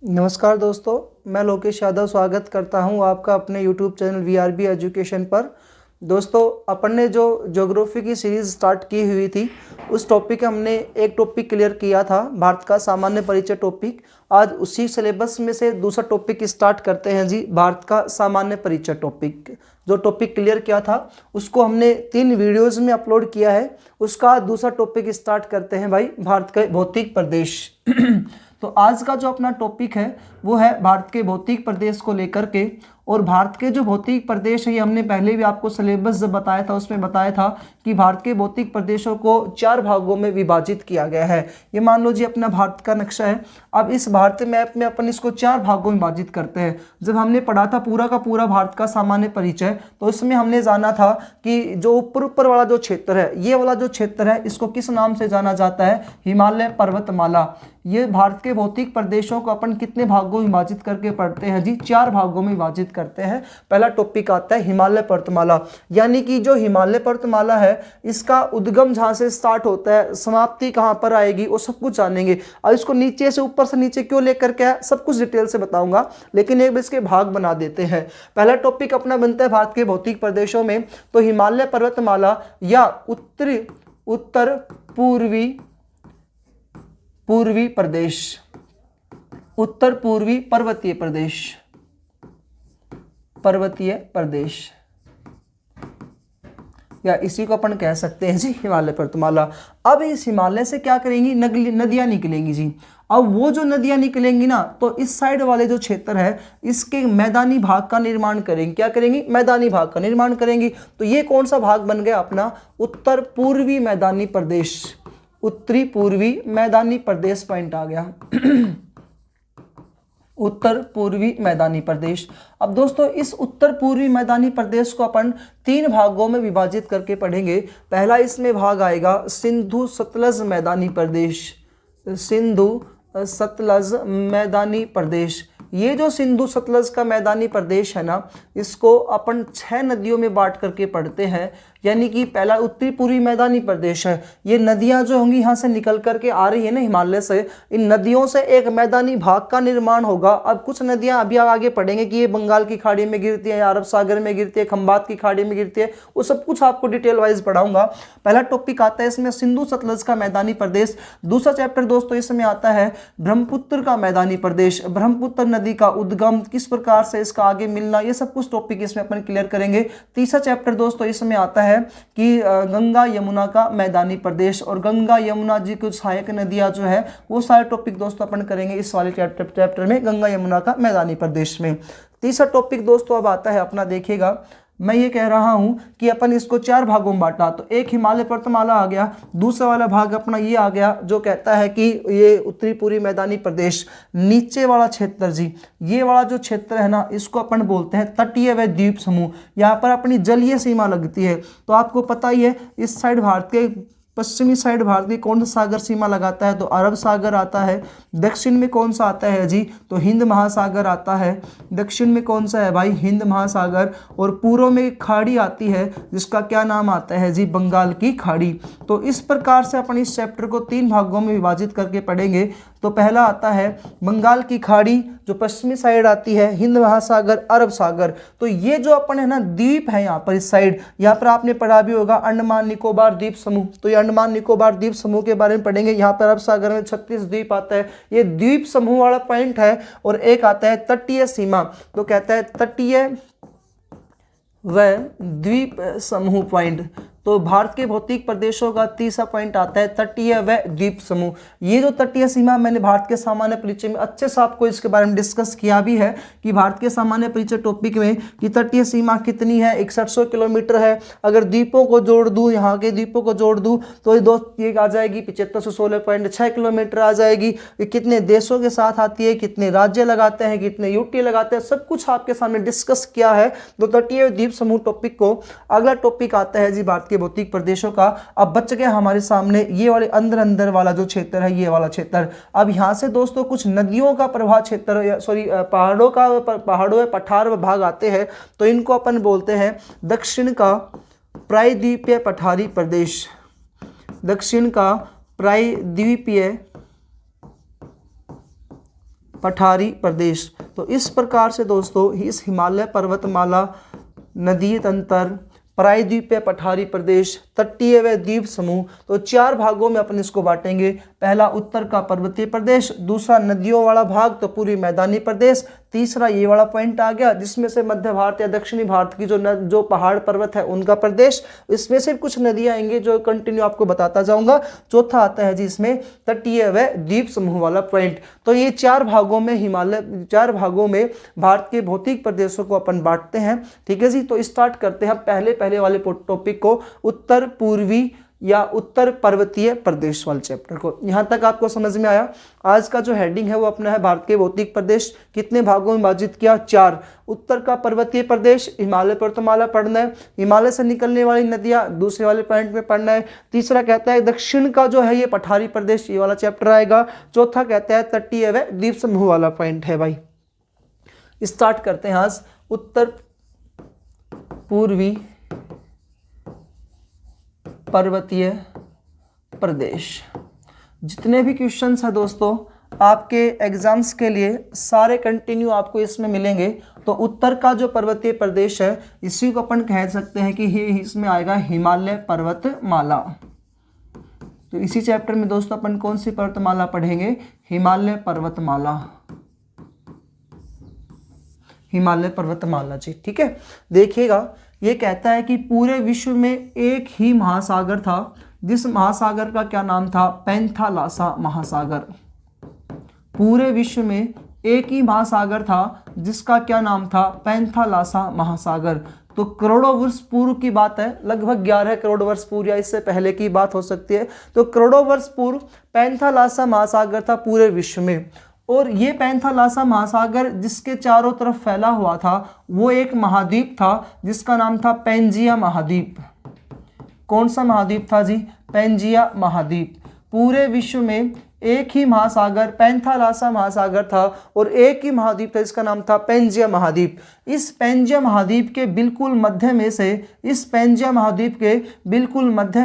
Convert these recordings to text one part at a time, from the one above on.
नमस्कार दोस्तों, मैं लोकेश यादव स्वागत करता हूं आपका अपने YouTube चैनल VRB एजुकेशन पर। दोस्तों, अपन ने जो ज्योग्राफी की सीरीज़ स्टार्ट की हुई थी, उस टॉपिक हमने एक टॉपिक क्लियर किया था, भारत का सामान्य परिचय टॉपिक। आज उसी सिलेबस में से दूसरा टॉपिक स्टार्ट करते हैं जी, भारत का सामान्य परिचय टॉपिक। जो टॉपिक क्लियर किया था उसको हमने 3 वीडियोज़ में अपलोड किया है। उसका दूसरा टॉपिक स्टार्ट करते हैं भाई, भारत के भौतिक प्रदेश। तो आज का जो अपना टॉपिक है वो है भारत के भौतिक प्रदेश को लेकर के। और भारत के जो भौतिक प्रदेश है, ये हमने पहले भी आपको सिलेबस जब बताया था उसमें बताया था कि भारत के भौतिक प्रदेशों को 4 भागों में विभाजित किया गया है। ये मान लो जी अपना भारत का नक्शा है। अब इस भारतीय मैप में अपन इसको 4 भागों में विभाजित करते हैं। जब हमने पढ़ा था पूरा का पूरा भारत का सामान्य परिचय, तो इसमें हमने जाना था कि जो ऊपर वाला जो क्षेत्र है, ये वाला जो क्षेत्र है, इसको किस नाम से जाना जाता है? हिमालय पर्वतमाला। ये भारत के भौतिक प्रदेशों को अपन कितने भागों में विभाजित करके पढ़ते हैं जी? 4 भागों में विभाजित करते हैं। पहला टॉपिक आता है हिमालय पर्वतमाला, यानी कि जो हिमालय पर्वतमाला है, इसका उद्गम जहां से स्टार्ट होता है, समाप्ति कहां पर आएगी, वो सब कुछ जानेंगे। और इसको नीचे से ऊपर से नीचे क्यों लेकर के आया, सब कुछ डिटेल से बताऊंगा, लेकिन एक इसके भाग बना देते हैं। पहला टॉपिक अपना बनता है भारत के भौतिक प्रदेशों में, तो हिमालय पर्वतमाला या उत्तर पूर्वी प्रदेश, उत्तर पूर्वी पर्वतीय प्रदेश, या इसी को अपन कह सकते हैं जी हिमालय पर्वतमाला। अब इस हिमालय से क्या करेंगी? नदियां निकलेंगी जी। अब वो जो नदियां निकलेंगी ना, तो इस साइड वाले जो क्षेत्र है, इसके मैदानी भाग का निर्माण करेंगे। क्या करेंगी? मैदानी भाग का निर्माण करेंगी। तो ये कौन सा भाग बन गया अपना? उत्तर पूर्वी मैदानी प्रदेश, उत्तरी पूर्वी मैदानी प्रदेश पॉइंट आ गया। उत्तर पूर्वी मैदानी प्रदेश। अब दोस्तों, इस उत्तर पूर्वी मैदानी प्रदेश को अपन 3 भागों में विभाजित करके पढ़ेंगे। पहला इसमें भाग आएगा सिंधु सतलज मैदानी प्रदेश, सिंधु सतलज मैदानी प्रदेश। ये जो सिंधु सतलज का मैदानी प्रदेश है ना, इसको अपन 6 नदियों में बांट करके पढ़ते हैं। यानी कि पहला उत्तरी पूर्वी मैदानी प्रदेश है, ये नदियां जो होंगी यहाँ से निकल करके आ रही है ना हिमालय से, इन नदियों से एक मैदानी भाग का निर्माण होगा। अब कुछ नदियां अभी आगे पढ़ेंगे कि ये बंगाल की खाड़ी में गिरती है, अरब सागर में गिरती है, खंबात की खाड़ी में गिरती है, वो सब कुछ आपको डिटेल वाइज पढ़ाऊंगा। पहला टॉपिक आता है इसमें सिंधु सतलज का मैदानी प्रदेश। दूसरा चैप्टर दोस्तों इसमें आता है ब्रह्मपुत्र का मैदानी प्रदेश, ब्रह्मपुत्र नदी का उद्गम, किस प्रकार से इसका आगे मिलना, ये सब कुछ टॉपिक इसमें अपन क्लियर करेंगे। तीसरा चैप्टर दोस्तों इसमें आता है कि गंगा यमुना का मैदानी प्रदेश, और गंगा यमुना जी कुछ सहायक नदियां जो है, वो सारे टॉपिक दोस्तों अपन करेंगे इस वाले चैप्टर में, गंगा यमुना का मैदानी प्रदेश में। तीसरा टॉपिक दोस्तों अब आता है अपना, देखिएगा मैं ये कह रहा हूं कि अपन इसको 4 भागों में बांटा। तो एक हिमालय पर्वतमाला आ गया, दूसरा वाला भाग अपना ये आ गया जो कहता है कि ये उत्तरी पूर्वी मैदानी प्रदेश। नीचे वाला क्षेत्र जी, ये वाला जो क्षेत्र है ना, इसको अपन बोलते हैं तटीय व द्वीप समूह। यहाँ पर अपनी जलीय सीमा लगती है। तो आपको पता ही है, इस साइड भारत के पश्चिमी साइड भारत की कौन सा सागर सीमा लगाता है? तो अरब सागर आता है। दक्षिण में कौन सा आता है जी? तो हिंद महासागर आता है। दक्षिण में कौन सा है भाई? हिंद महासागर। और पूर्व में एक खाड़ी आती है जिसका क्या नाम आता है जी? बंगाल की खाड़ी। तो इस प्रकार से अपन इस चैप्टर को 3 भागों में विभाजित करके पढ़ेंगे। तो पहला आता है बंगाल की खाड़ी जो पश्चिमी साइड आती है, हिंद महासागर, अरब सागर। तो ये जो अपन है ना द्वीप है यहाँ पर, इस साइड, यहाँ पर आपने पढ़ा भी होगा अंडमान निकोबार द्वीप समूह। तो ये अंडमान निकोबार द्वीप समूह के बारे में पढ़ेंगे। यहाँ पर अरब सागर में 36 द्वीप आता है, ये द्वीप समूह वाला पॉइंट है। और एक आता है तटीय सीमा, तो कहता है तटीय व द्वीप समूह पॉइंट। तो भारत के भौतिक प्रदेशों का तीसरा पॉइंट आता है तटीय व द्वीप समूह। ये जो तटीय सीमा, मैंने भारत के सामान्य परिचय में अच्छे से आपको इसके बारे में डिस्कस किया भी है कि भारत के सामान्य परिचय टॉपिक में कि तटीय सीमा कितनी है, 6100 किलोमीटर है। अगर द्वीपों को जोड़ दूं, यहाँ के द्वीपों को जोड़ दूं, तो दोस्त ये आ जाएगी 7516.6 किलोमीटर आ जाएगी। ये कितने देशों के साथ आती है, कितने राज्य लगाते हैं, कितने यूटी लगाते हैं, सब कुछ आपके सामने डिस्कस किया है तो तटीय द्वीप समूह टॉपिक को। अगला टॉपिक आता है जी भारत भौतिक प्रदेशों का। अब बच गया हमारे सामने ये वाले अंदर वाला जो क्षेत्र है, ये वाला क्षेत्र। अब यहां से दोस्तों कुछ नदियों का प्रवाह क्षेत्र, पहाड़ों पठार भाग आते हैं, तो इनको अपन बोलते हैं दक्षिण का प्रायद्वीपीय पठारी प्रदेश, दक्षिण का प्रायद्वीपीय पठारी प्रदेश। तो इस प्रकार से दोस्तों इस हिमालय पर्वतमाला, नदीय तंत्र, प्रायद्वीपीय पठारी प्रदेश, तटीय व द्वीप समूह, तो 4 भागों में अपन इसको बांटेंगे। पहला उत्तर का पर्वतीय प्रदेश, दूसरा नदियों वाला भाग तो पूरी मैदानी प्रदेश, तीसरा ये वाला पॉइंट आ गया जिसमें से मध्य भारत या दक्षिणी भारत की जो पहाड़ पर्वत है उनका प्रदेश, इसमें से कुछ नदियां आएंगी जो कंटिन्यू आपको बताता जाऊंगा। चौथा आता है जी इसमें तटीय व द्वीप समूह वाला पॉइंट। तो ये 4 भागों में भारत के भौतिक प्रदेशों को अपन बांटते हैं। ठीक है जी, तो स्टार्ट करते हैं पहले वाले टॉपिक को, उत्तर पूर्वी या उत्तर पर्वतीय प्रदेश वाले चैप्टर को। यहां तक आपको समझ में आया। आज का जो हेडिंग है वो अपना है भारत के भौतिक प्रदेश। कितने भागों में विभाजित किया? 4। उत्तर का पर्वतीय प्रदेश, हिमालय पर्वतमाला पढ़ना है, हिमालय से निकलने वाली नदियां दूसरे वाले पॉइंट में पढ़ना है। तीसरा कहता है दक्षिण का जो है ये पठारी प्रदेश, ये वाला चैप्टर आएगा। चौथा कहता है तटीय व द्वीप समूह वाला पॉइंट है भाई। स्टार्ट करते हैं आज उत्तर पूर्वी पर्वतीय प्रदेश। जितने भी क्वेश्चंस हैं दोस्तों आपके एग्जाम्स के लिए सारे कंटिन्यू आपको इसमें मिलेंगे। तो उत्तर का जो पर्वतीय प्रदेश है इसी को अपन कह सकते हैं कि ये इसमें आएगा हिमालय पर्वतमाला। तो इसी चैप्टर में दोस्तों अपन कौन सी पर्वतमाला पढ़ेंगे? हिमालय पर्वतमाला, हिमालय पर्वतमाला जी। ठीक है, देखिएगा ये कहता है कि पूरे विश्व में एक ही महासागर था, जिस महासागर का क्या नाम था? पैंथालासा महासागर। पूरे विश्व में एक ही महासागर था जिसका क्या नाम था? पैंथालासा महासागर। तो करोड़ों वर्ष पूर्व की बात है, लगभग 11 करोड़ वर्ष पूर्व या इससे पहले की बात हो सकती है। तो करोड़ों वर्ष पूर्व पैंथालासा महासागर था पूरे विश्व में। और ये पैंथालासा महासागर जिसके चारों तरफ फैला हुआ था वो एक महाद्वीप था जिसका नाम था पैंजिया महाद्वीप। कौन सा महाद्वीप था जी? पैंजिया महाद्वीप। पूरे विश्व में एक ही महासागर पैंथालासा महासागर था और एक ही महाद्वीप था जिसका नाम था पैंजिया महाद्वीप। इस पैंजिया महाद्वीप के बिल्कुल मध्य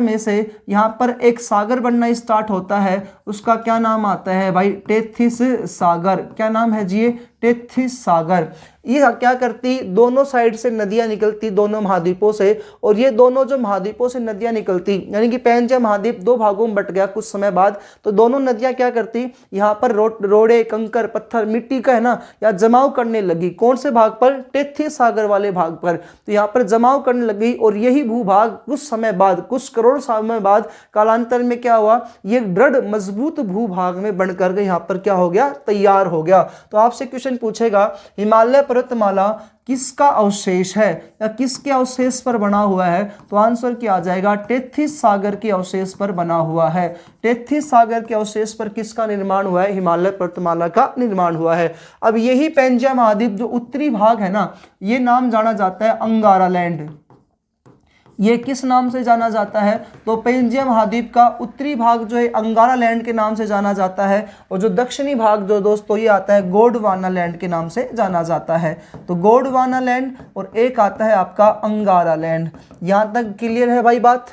में से यहाँ पर एक सागर बनना स्टार्ट होता है। उसका क्या नाम आता है भाई? टेथिस सागर। क्या नाम है जी? टेथिस सागर। ये क्या करती? दोनों साइड से नदियां निकलती दोनों महाद्वीपों से, और ये दोनों जो महाद्वीपों से नदियां निकलती यानी कि पैंजिया महाद्वीप 2 भागों में बट गया कुछ समय बाद। तो दोनों नदियां क्या करती? यहाँ पर रोड़े, कंकर, पत्थर, मिट्टी का है ना या जमाव करने लगी। कौन से भाग पर? टेथिस सागर वाले भाग पर। तो यहाँ पर जमाव करने लगी और यही भूभाग कुछ समय बाद, कुछ करोड़ समय बाद कालांतर में क्या हुआ? ये दृढ़ मजबूत भूभाग में बनकर के यहाँ पर क्या हो गया? तैयार हो गया। तो आपसे क्वेश्चन पूछेगा हिमालय पर्वतमाला किसका अवशेष है या किसके अवशेष पर बना हुआ है? तो आंसर क्या आ जाएगा? टेथिस सागर के अवशेष पर बना हुआ है। टेथिस सागर के अवशेष पर किसका निर्माण हुआ है? हिमालय पर्वतमाला का निर्माण हुआ है। अब यही पैंजिया महाद्वीप जो उत्तरी भाग है ना, ये नाम जाना जाता है अंगारा लैंड। ये किस नाम से जाना जाता है? तो पैंजिया महाद्वीप का उत्तरी भाग जो है अंगारा लैंड के नाम से जाना जाता है, और जो दक्षिणी भाग जो दोस्तों ये आता है गोंडवाना लैंड के नाम से जाना जाता है। तो गोंडवाना लैंड और एक आता है आपका अंगारा लैंड। यहाँ तक क्लियर है भाई बात?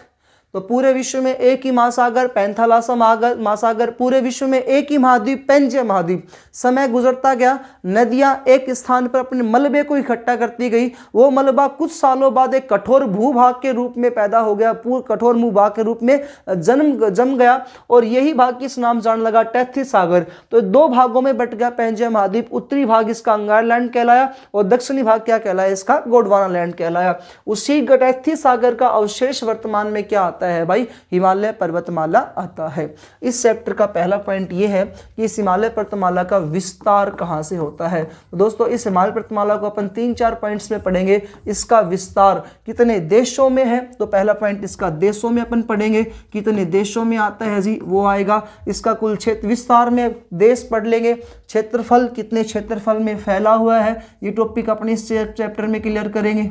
तो पूरे विश्व में एक ही महासागर पैंथालासा महासागर, पूरे विश्व में एक ही महाद्वीप पैंजिया महाद्वीप। समय गुजरता गया, नदियां एक स्थान पर अपने मलबे को इकट्ठा करती गई। वो मलबा कुछ सालों बाद एक कठोर भूभाग के रूप में पैदा हो गया, कठोर भूभाग के रूप में जम गया, और यही भाग किस नाम जाने लगा? टेथिस सागर। तो 2 भागों में बट गया पैंजिया महाद्वीप। उत्तरी भाग इसका अंगारा लैंड कहलाया और दक्षिणी भाग क्या कहलाया? इसका गोंडवाना लैंड कहलाया। उसी टेथिस सागर का अवशेष वर्तमान में क्या आता है भाई? हिमालय पर्वतमाला आता है। इस चैप्टर का पहला पॉइंट ये है कि इस हिमालय पर्वतमाला का विस्तार कहां से होता है। तो दोस्तों इस हिमालय पर्वतमाला को अपन 3-4 पॉइंट्स में पढ़ेंगे। इसका विस्तार कितने देशों में है? तो पहला पॉइंट इसका देशों में अपन पढ़ेंगे, कितने देशों में आता है जी वो आएगा। इसका कुल क्षेत्र विस्तार में देश पढ़ लेंगे। क्षेत्रफल कितने क्षेत्रफल में फैला हुआ है, ये टॉपिक अपने इस चैप्टर में क्लियर करेंगे।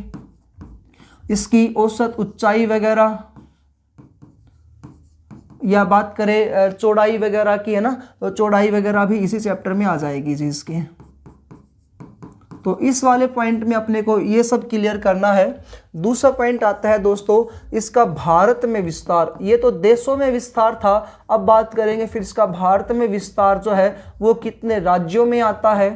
इसकी औसत ऊंचाई वगैरह, या बात करें चौड़ाई वगैरह की है ना, तो चौड़ाई वगैरह भी इसी चैप्टर में आ जाएगी जी इसकी। तो इस वाले पॉइंट में अपने को ये सब क्लियर करना है। दूसरा पॉइंट आता है दोस्तों इसका भारत में विस्तार। ये तो देशों में विस्तार था, अब बात करेंगे फिर इसका भारत में विस्तार जो है वो कितने राज्यों में आता है,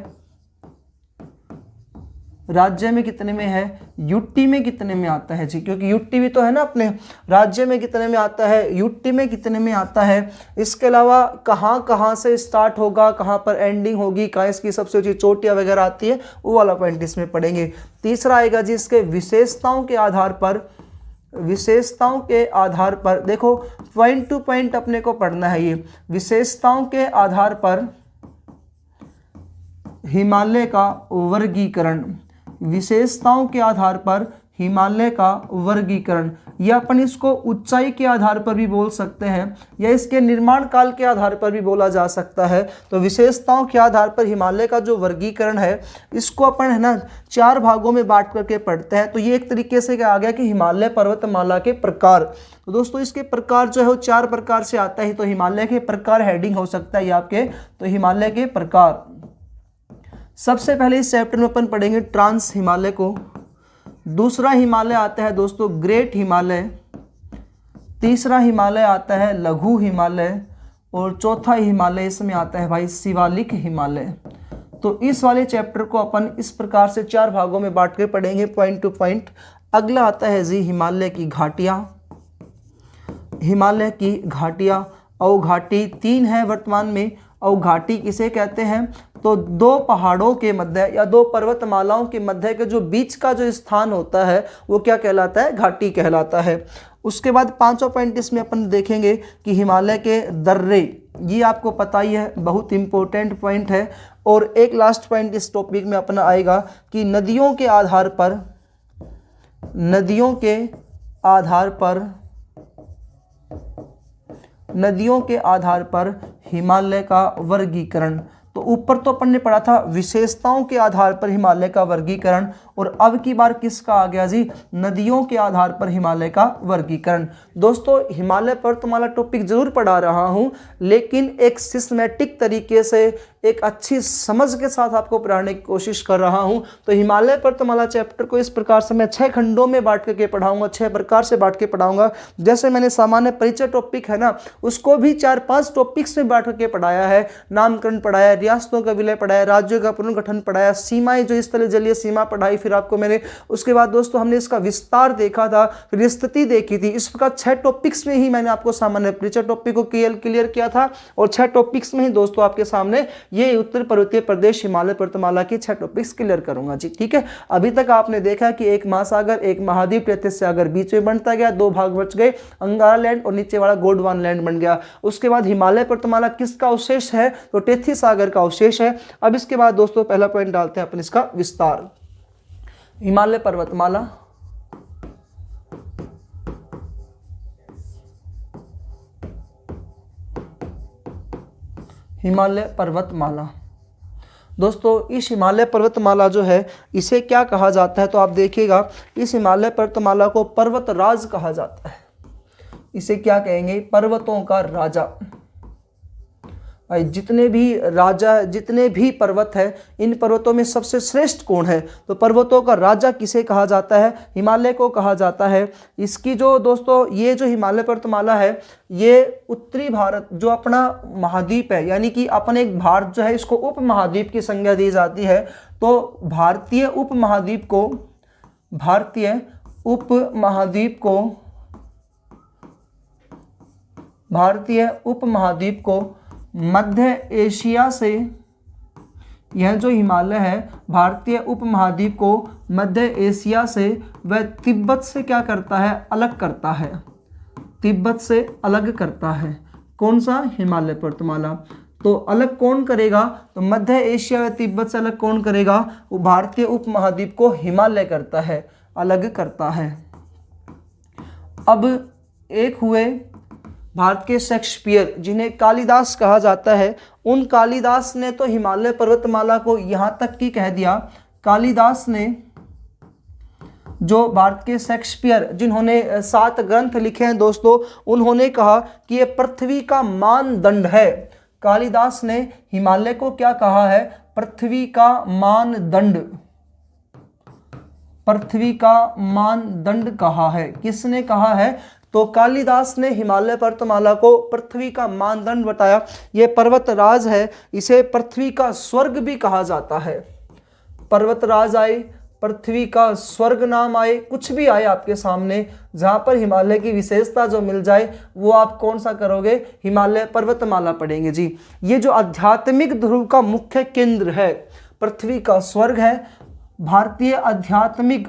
राज्य में कितने में है, यूटी में कितने में आता है जी, क्योंकि यूटी भी तो है ना अपने, राज्य में कितने में आता है, यूटी में कितने में आता है। इसके अलावा कहाँ कहाँ से स्टार्ट होगा, कहाँ पर एंडिंग होगी, कहाँ इसकी सबसे ऊंची चोटियाँ वगैरह आती है, वो वाला पॉइंट इसमें पढ़ेंगे। तीसरा आएगा जी इसके विशेषताओं के आधार पर, विशेषताओं के आधार पर देखो पॉइंट टू पॉइंट अपने को पढ़ना है। ये विशेषताओं के आधार पर हिमालय का वर्गीकरण, विशेषताओं के आधार पर हिमालय का वर्गीकरण, या अपन इसको ऊंचाई के आधार पर भी बोल सकते हैं या इसके निर्माण काल के आधार पर भी बोला जा सकता है। तो विशेषताओं के आधार पर हिमालय का जो वर्गीकरण है इसको अपन है ना 4 भागों में बांट करके पढ़ते हैं। तो ये एक तरीके से क्या आ गया कि हिमालय पर्वतमाला के प्रकार। तो दोस्तों इसके प्रकार जो है वो 4 प्रकार से आता है। तो हिमालय के प्रकार हेडिंग हो सकता है ये आपके, तो हिमालय के प्रकार। सबसे पहले इस चैप्टर में अपन पढ़ेंगे ट्रांस हिमालय को। दूसरा हिमालय आता है दोस्तों ग्रेट हिमालय। तीसरा हिमालय आता है लघु हिमालय। और चौथा हिमालय इसमें आता है भाई शिवालिक हिमालय। तो इस वाले चैप्टर को अपन इस प्रकार से 4 भागों में बांट के पढ़ेंगे पॉइंट टू पॉइंट। अगला आता है जी हिमालय की घाटियाँ। हिमालय की घाटियाँ, अवघाटी 3 है वर्तमान में। अवघाटी किसे कहते हैं, तो 2 पहाड़ों के मध्य या 2 पर्वतमालाओं के मध्य के जो बीच का जो स्थान होता है वो क्या कहलाता है, घाटी कहलाता है। उसके बाद 5वां पॉइंट इसमें अपन देखेंगे कि हिमालय के दर्रे, ये आपको पता ही है, बहुत इंपॉर्टेंट पॉइंट है। और एक लास्ट पॉइंट इस टॉपिक में अपना आएगा कि नदियों के आधार पर, नदियों के आधार पर, नदियों के आधार पर हिमालय का वर्गीकरण। तो ऊपर तो अपन ने पढ़ा था विशेषताओं के आधार पर हिमालय का वर्गीकरण, और अब की बार किसका आ गया जी, नदियों के आधार पर हिमालय का वर्गीकरण। दोस्तों हिमालय पर्वतमाला टॉपिक जरूर पढ़ा रहा हूं, लेकिन एक सिस्टमैटिक तरीके से एक अच्छी समझ के साथ आपको पढ़ाने की कोशिश कर रहा हूं। तो हिमालय पर्वतमाला चैप्टर को इस प्रकार से मैं 6 खंडों में बांट करके पढ़ाऊंगा, 6 प्रकार से बांट के पढ़ाऊंगा। जैसे मैंने सामान्य परिचय टॉपिक है ना, उसको भी 4-5 टॉपिक्स में बांट करके पढ़ाया है। नामकरण पढ़ाया, रियासतों का विलय पढ़ाया, राज्यों का पुनर्गठन पढ़ाया, सीमाएं जो स्थल जलीय सीमा पढ़ाई फिर आपको मैंने। उसके बाद दोस्तों हमने इसका विस्तार देखा था, फिर स्थिति देखी थी। इस प्रकार 6 टॉपिक्स में ही मैंने आपको सामान्य परिचय टॉपिक को क्लियर किया था, और 6 टॉपिक्स में ही दोस्तों आपके सामने ये उत्तर पर्वतीय प्रदेश हिमालय पर्वतमाला की 6 टॉपिक्स क्लियर करूंगा जी, ठीक है। अभी तक आपने देखा कि एक महासागर, एक महाद्वीप, तैतीस सागर बीच में बनता गया, 2 भाग बच गए, अंगारा लैंड और नीचे वाला गोंडवाना लैंड बन गया। उसके बाद हिमालय पर्वतमाला किसका अवशेष है, तो तैतीस सागर का अवशेष है। अब इसके बाद दोस्तों पहला पॉइंट डालते हैं अपन इसका विस्तार। हिमालय पर्वतमाला, हिमालय पर्वतमाला। दोस्तों इस हिमालय पर्वतमाला जो है इसे क्या कहा जाता है, तो आप देखिएगा इस हिमालय पर्वतमाला को पर्वतराज कहा जाता है। इसे क्या कहेंगे, पर्वतों का राजा। जितने भी राजा, जितने भी पर्वत है, इन पर्वतों में सबसे श्रेष्ठ कौन है, तो पर्वतों का राजा किसे कहा जाता है, हिमालय को कहा जाता है। इसकी जो दोस्तों ये जो हिमालय पर्वतमाला है ये उत्तरी भारत जो अपना महाद्वीप है, यानी कि अपन एक भारत जो है इसको उप महाद्वीप की संज्ञा दी जाती है। तो भारतीय उप महाद्वीप को, भारतीय उप महाद्वीप को, भारतीय उप महाद्वीप को मध्य एशिया से, यह जो हिमालय है भारतीय उपमहाद्वीप को मध्य एशिया से व तिब्बत से क्या करता है, अलग करता है, तिब्बत से अलग करता है। कौन सा, हिमालय पर्वतमाला। तो अलग कौन करेगा, तो मध्य एशिया व तिब्बत से अलग कौन करेगा, वो भारतीय उपमहाद्वीप को हिमालय करता है, अलग करता है। अब एक हुए भारत के शेक्सपियर, जिन्हें कालिदास कहा जाता है। उन कालिदास ने तो हिमालय पर्वतमाला को यहाँ तक की कह दिया, कालिदास ने, जो भारत के शेक्सपियर जिन्होंने 7 ग्रंथ लिखे हैं दोस्तों, उन्होंने कहा कि ये पृथ्वी का मानदंड है। कालिदास ने हिमालय को क्या कहा है, पृथ्वी का मानदंड, पृथ्वी का मानदंड कहा है? किसने कहा है? तो कालिदास ने हिमालय पर्वतमाला को पृथ्वी का मानदंड बताया। ये पर्वतराज है, इसे पृथ्वी का स्वर्ग भी कहा जाता है। पर्वतराज आए, पृथ्वी का स्वर्ग नाम आए, कुछ भी आए आपके सामने, जहां पर हिमालय की विशेषता जो मिल जाए वो आप कौन सा करोगे? हिमालय पर्वतमाला पढ़ेंगे जी। ये जो आध्यात्मिक ध्रुव का मुख्य केंद्र है, पृथ्वी का स्वर्ग है, भारतीय आध्यात्मिक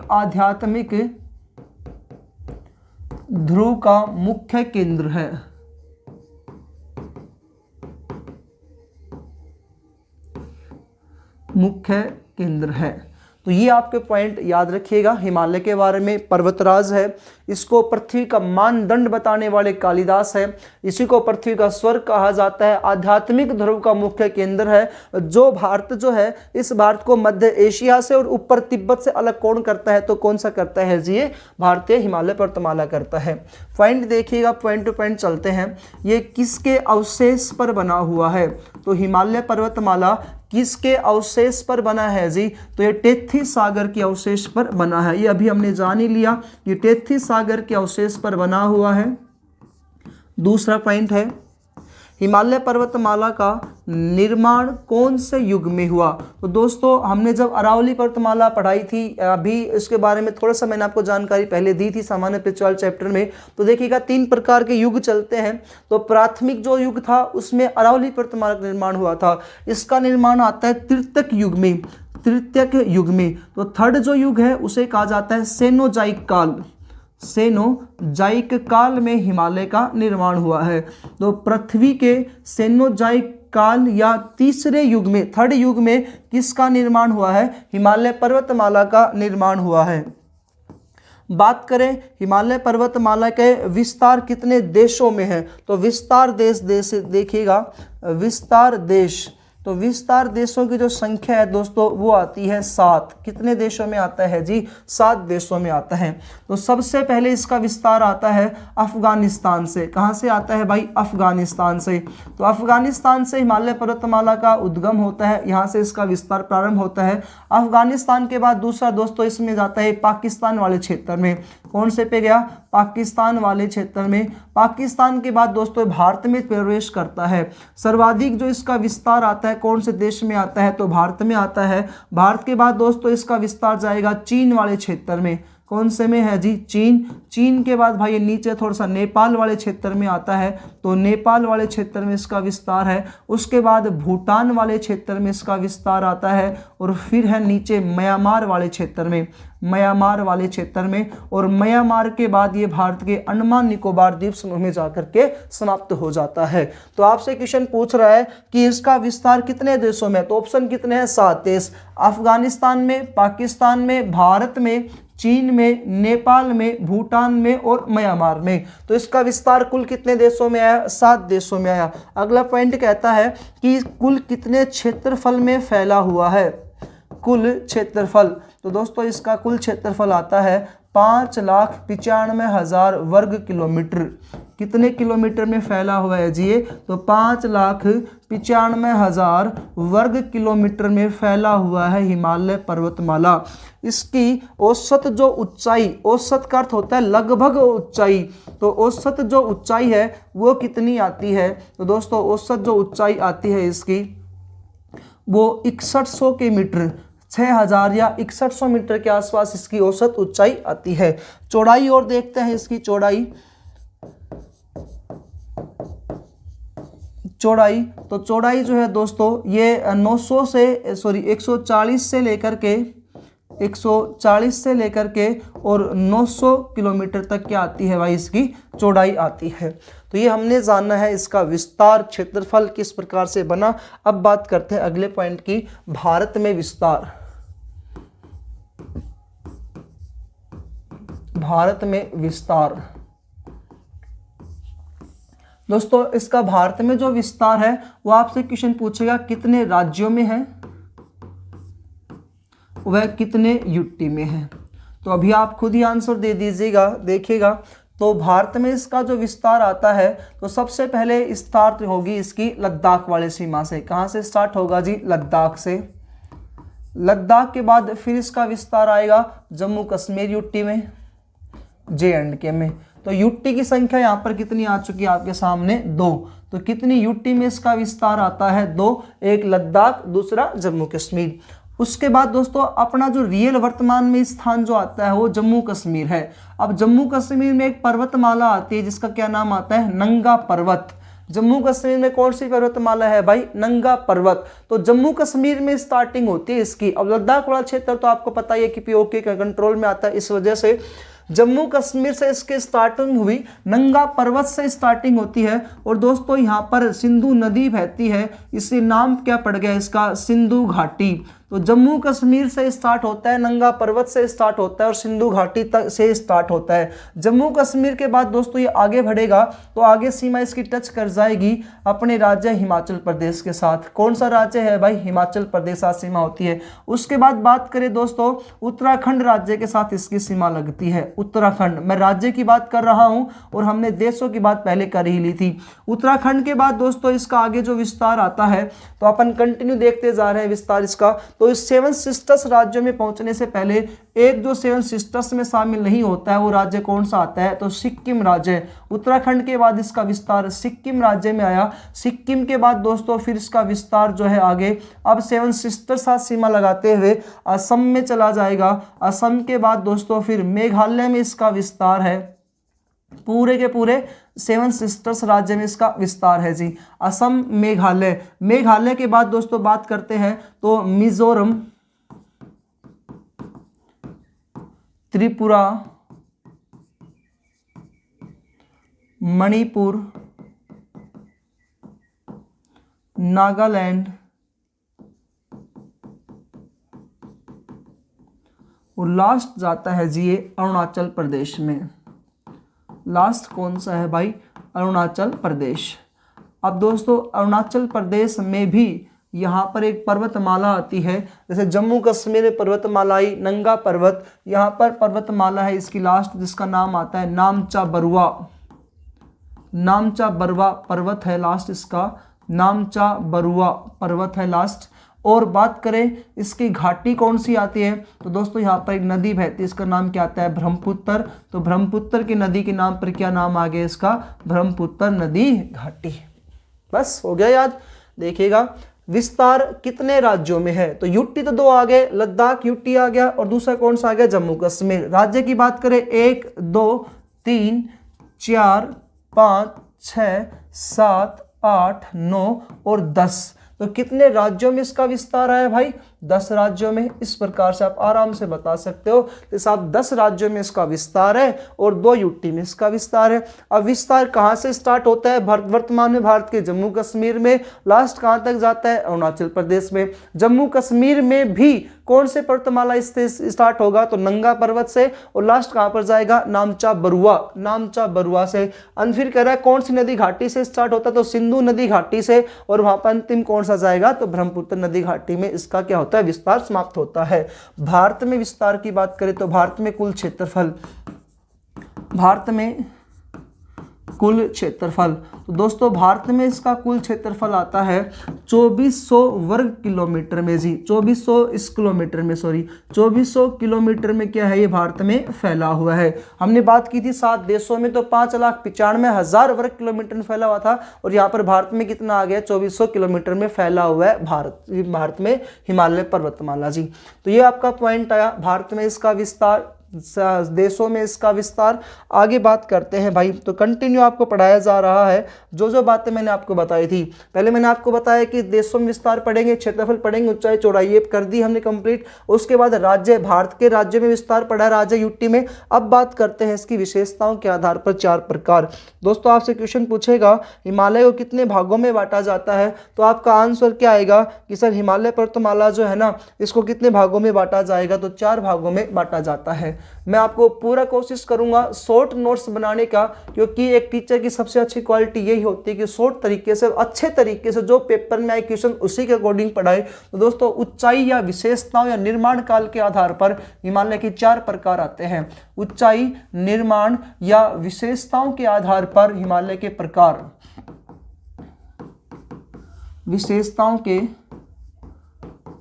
ध्रुव का मुख्य केंद्र है। मुख्य केंद्र है। तो ये आपके पॉइंट याद रखिएगा। हिमालय के बारे में पर्वतराज है, इसको पृथ्वी का मानदंड बताने वाले कालिदास है, इसी को पृथ्वी का स्वर्ग कहा जाता है, आध्यात्मिक ध्रुव का मुख्य केंद्र है। जो भारत जो है, इस भारत को मध्य एशिया से और ऊपर तिब्बत से अलग कौन करता है? तो कौन सा करता है जी? ये भारतीय हिमालय पर्वतमाला करता है। पॉइंट देखिएगा, पॉइंट टू पॉइंट चलते हैं। ये किसके अवशेष पर बना हुआ है? तो हिमालय पर्वतमाला किसके अवशेष पर बना है जी? तो ये टेथी सागर के अवशेष पर बना है। ये अभी हमने जान ही लिया, ये टेथी सागर के अवशेष पर बना हुआ है। दूसरा पॉइंट है, हिमालय पर्वतमाला का निर्माण कौन से युग में हुआ? तो दोस्तों हमने जब अरावली पर्वतमाला पढ़ाई थी, अभी इसके बारे में थोड़ा सा मैंने आपको जानकारी पहले दी थी सामान्य पृथ्वी चैप्टर में। तो देखिएगा 3 प्रकार के युग चलते हैं। तो प्राथमिक जो युग था उसमें अरावली पर्वतमाला का निर्माण हुआ था। इसका निर्माण आता है तृतीयक युग में, तृतीयक युग में। तो थर्ड जो युग है उसे कहा जाता है सेनोजाइक काल। सेनोजाइक काल में हिमालय का निर्माण हुआ है। तो पृथ्वी के सेनोजाइक काल या तीसरे युग में, थर्ड युग में किसका निर्माण हुआ है? हिमालय पर्वतमाला का निर्माण हुआ है। बात करें हिमालय पर्वतमाला के विस्तार कितने देशों में है? तो विस्तार देश देखिएगा, विस्तार देश, तो विस्तार देशों की जो संख्या है दोस्तों वो आती है 7। कितने देशों में आता है जी? 7 देशों में आता है। तो सबसे पहले इसका विस्तार आता है अफगानिस्तान से। कहाँ से आता है भाई? अफगानिस्तान से। तो अफगानिस्तान से हिमालय पर्वतमाला का उद्गम होता है, यहाँ से इसका विस्तार प्रारंभ होता है। अफगानिस्तान के बाद दूसरा दोस्तों इसमें जाता है पाकिस्तान वाले क्षेत्र में। कौन से पे गया? पाकिस्तान वाले क्षेत्र में। पाकिस्तान के बाद दोस्तों भारत में प्रवेश करता है। सर्वाधिक जो इसका विस्तार आता है कौन से देश में आता है? तो भारत में आता है। भारत के बाद दोस्तों इसका विस्तार जाएगा चीन वाले क्षेत्र में। कौन से में है जी? चीन। चीन के बाद भाई नीचे थोड़ा सा नेपाल वाले क्षेत्र में आता है, तो नेपाल वाले क्षेत्र में इसका विस्तार है। उसके बाद भूटान वाले क्षेत्र में इसका विस्तार आता है, और फिर है नीचे म्यांमार वाले क्षेत्र में, म्यांमार वाले क्षेत्र में। और म्यांमार के बाद ये भारत के अंडमान निकोबार द्वीप समूह में जाकर के समाप्त हो जाता है। तो आपसे क्वेश्चन पूछ रहा है कि इसका विस्तार कितने देशों में? तो ऑप्शन कितने हैं? 7 देश। अफगानिस्तान में, पाकिस्तान में, भारत में, चीन में, नेपाल में, भूटान में और म्यांमार में। तो इसका विस्तार कुल कितने देशों में आया? 7 देशों में आया। अगला पॉइंट कहता है कि कुल कितने क्षेत्रफल में फैला हुआ है? कुल क्षेत्रफल, तो दोस्तों इसका कुल क्षेत्रफल आता है 5,95,000 वर्ग किलोमीटर। कितने किलोमीटर में फैला हुआ है जी ये? तो 5,95,000 वर्ग किलोमीटर में फैला हुआ है हिमालय पर्वतमाला। इसकी औसत जो ऊंचाई, औसत का अर्थ होता है लगभग ऊंचाई, तो औसत जो ऊंचाई है वो कितनी आती है? तो दोस्तों औसत जो ऊंचाई आती है इसकी वो 6100 के मीटर, 6000 या 6100 मीटर के आसपास इसकी औसत ऊंचाई आती है। चौड़ाई और देखते हैं इसकी चौड़ाई। चौड़ाई, तो चौड़ाई जो है दोस्तों ये 140 से लेकर के और 900 किलोमीटर तक क्या आती है भाई? इसकी चौड़ाई आती है। तो ये हमने जानना है इसका विस्तार, क्षेत्रफल किस प्रकार से बना। अब बात करते हैं अगले पॉइंट की, भारत में विस्तार। भारत में विस्तार दोस्तों, इसका भारत में जो विस्तार है वो आपसे क्वेश्चन पूछेगा कितने राज्यों में है, वह कितने यूटी में है। तो अभी आप खुद ही आंसर दे दीजिएगा। देखिएगा तो भारत में इसका जो विस्तार आता है तो सबसे पहले स्टार्ट होगी इसकी लद्दाख वाले सीमा से। कहाँ से स्टार्ट होगा जी? लद्दाख से। लद्दाख के बाद फिर इसका विस्तार आएगा जम्मू कश्मीर यूटी में, JNK में। तो यूटी की संख्या यहाँ पर कितनी आ चुकी है आपके सामने 2। तो कितनी यूटी में इसका विस्तार आता है 2, एक लद्दाख दूसरा जम्मू कश्मीर। उसके बाद दोस्तों अपना जो रियल वर्तमान में स्थान जो आता है वो जम्मू कश्मीर है। अब जम्मू कश्मीर में एक पर्वतमाला आती है जिसका क्या नाम आता है, नंगा पर्वत। जम्मू कश्मीर में कौन सी पर्वतमाला है भाई, नंगा पर्वत। तो जम्मू कश्मीर में स्टार्टिंग होती है इसकी। अब लद्दाख वाला क्षेत्र तो आपको पता ही है कि POK के कंट्रोल में आता है, इस वजह से जम्मू कश्मीर से इसके स्टार्टिंग हुई, नंगा पर्वत से स्टार्टिंग होती है। और दोस्तों यहाँ पर सिंधु नदी बहती है, इससे नाम क्या पड़ गया इसका, सिंधु घाटी। तो जम्मू कश्मीर से स्टार्ट होता है, नंगा पर्वत से स्टार्ट होता है और सिंधु घाटी तक से स्टार्ट होता है। जम्मू कश्मीर के बाद दोस्तों ये आगे बढ़ेगा तो आगे सीमा इसकी टच कर जाएगी अपने राज्य हिमाचल प्रदेश के साथ। कौन सा राज्य है भाई, हिमाचल प्रदेश साथ सीमा होती है। उसके बाद बात करें दोस्तों उत्तराखंड राज्य के साथ इसकी सीमा लगती है। उत्तराखंड, मैं राज्य की बात कर रहा हूं और हमने देशों की बात पहले कर ही ली थी। उत्तराखंड के बाद दोस्तों इसका आगे जो विस्तार आता है तो अपन कंटिन्यू देखते जा रहे हैं विस्तार इसका। तो इस 7 सिस्टर्स राज्यों में पहुंचने से पहले एक जो 7 सिस्टर्स में शामिल नहीं होता है वो राज्य कौन सा आता है, तो सिक्किम राज्य। उत्तराखंड के बाद इसका विस्तार सिक्किम राज्य में आया। सिक्किम के बाद दोस्तों फिर इसका विस्तार जो है आगे अब 7 सिस्टर्स साथ सीमा लगाते हुए असम में चला जाएगा। असम के बाद दोस्तों फिर मेघालय में इसका विस्तार है। पूरे के पूरे 7 सिस्टर्स राज्य में इसका विस्तार है जी, असम मेघालय। मेघालय के बाद दोस्तों बात करते हैं तो मिजोरम, त्रिपुरा, मणिपुर, नागालैंड और लास्ट जाता है जी ये अरुणाचल प्रदेश में। लास्ट कौन सा है भाई, अरुणाचल प्रदेश। अब दोस्तों अरुणाचल प्रदेश में भी यहाँ पर एक पर्वतमाला आती है, जैसे जम्मू कश्मीर में पर्वतमाला आई नंगा पर्वत, यहाँ पर पर्वतमाला है इसकी लास्ट जिसका नाम आता है नामचा बरुआ। नामचा बरुआ पर्वत है लास्ट इसका, नामचा बरुआ पर्वत है लास्ट। और बात करें इसकी घाटी कौन सी आती है तो दोस्तों यहाँ पर एक नदी बहती है, इसका नाम क्या आता है, ब्रह्मपुत्र। तो ब्रह्मपुत्र की नदी के नाम पर क्या नाम आ गया इसका, ब्रह्मपुत्र नदी घाटी। बस हो गया याद। देखिएगा विस्तार कितने राज्यों में है, तो यूटी तो 2 आ गए, लद्दाख यूटी आ गया और दूसरा कौन सा आ गया, जम्मू कश्मीर। राज्य की बात करें 1 2 3 4 5 6 7 8 9 और 10। तो कितने राज्यों में इसका विस्तार आया भाई, 10 राज्यों में। इस प्रकार से आप आराम से बता सकते हो कि साहब 10 राज्यों में इसका विस्तार है और 2 यूटी में इसका विस्तार है। अब विस्तार कहाँ से स्टार्ट होता है, वर्तमान में भारत के जम्मू कश्मीर में, लास्ट कहाँ तक जाता है, अरुणाचल प्रदेश में। जम्मू कश्मीर में भी कौन से पर्वतमाला से स्टार्ट होगा, तो नंगा पर्वत से, और लास्ट कहाँ पर जाएगा, नामचा बरुआ। नामचा बरुआ से। फिर कह रहा है कौन सी नदी घाटी से स्टार्ट होता है, तो सिंधु नदी घाटी से, और वहां पर अंतिम कौन सा जाएगा, तो ब्रह्मपुत्र नदी घाटी में इसका क्या होता है, विस्तार समाप्त होता है। भारत में विस्तार की बात करें तो भारत में कुल क्षेत्रफल, भारत में कुल क्षेत्रफल, तो दोस्तों भारत में इसका कुल क्षेत्रफल आता है 2400 वर्ग किलोमीटर में जी, 2400 इस किलोमीटर में, सॉरी 2400 किलोमीटर में क्या है ये भारत में फैला हुआ है। हमने बात की थी 7 देशों में तो 5,95,000 वर्ग किलोमीटर में फैला हुआ था, और यहाँ पर भारत में कितना आ गया, 2400 किलोमीटर में फैला हुआ है भारत में हिमालय पर्वतमाला जी। तो ये आपका पॉइंट आया, भारत में इसका विस्तार, देशों में इसका विस्तार। आगे बात करते हैं भाई, तो कंटिन्यू आपको पढ़ाया जा रहा है जो जो बातें मैंने आपको बताई थी। पहले मैंने आपको बताया कि देशों में विस्तार पढ़ेंगे, क्षेत्रफल पढ़ेंगे, ऊंचाई चौड़ाई, ये कर दी हमने कंप्लीट। उसके बाद राज्य, भारत के राज्य में विस्तार पढ़ा, राज्य यूटी में। अब बात करते हैं इसकी विशेषताओं के आधार पर 4 प्रकार। दोस्तों आपसे क्वेश्चन पूछेगा हिमालय को कितने भागों में बांटा जाता है, तो आपका आंसर क्या आएगा कि सर हिमालय पर्वतमाला जो है ना इसको कितने भागों में बांटा जाएगा, तो 4 भागों में बांटा जाता है। मैं आपको पूरा कोशिश करूंगा शॉर्ट नोट्स बनाने का, क्योंकि एक टीचर की सबसे अच्छी क्वालिटी यही होती है कि शॉर्ट तरीके से, अच्छे तरीके से जो पेपर में आए क्वेश्चन उसी के अकॉर्डिंग पढ़ाए। तो दोस्तों ऊंचाई या विशेषताओं या निर्माण काल के आधार पर हिमालय के 4 प्रकार आते हैं। ऊंचाई, निर्माण या विशेषताओं के आधार पर हिमालय के प्रकार, विशेषताओं के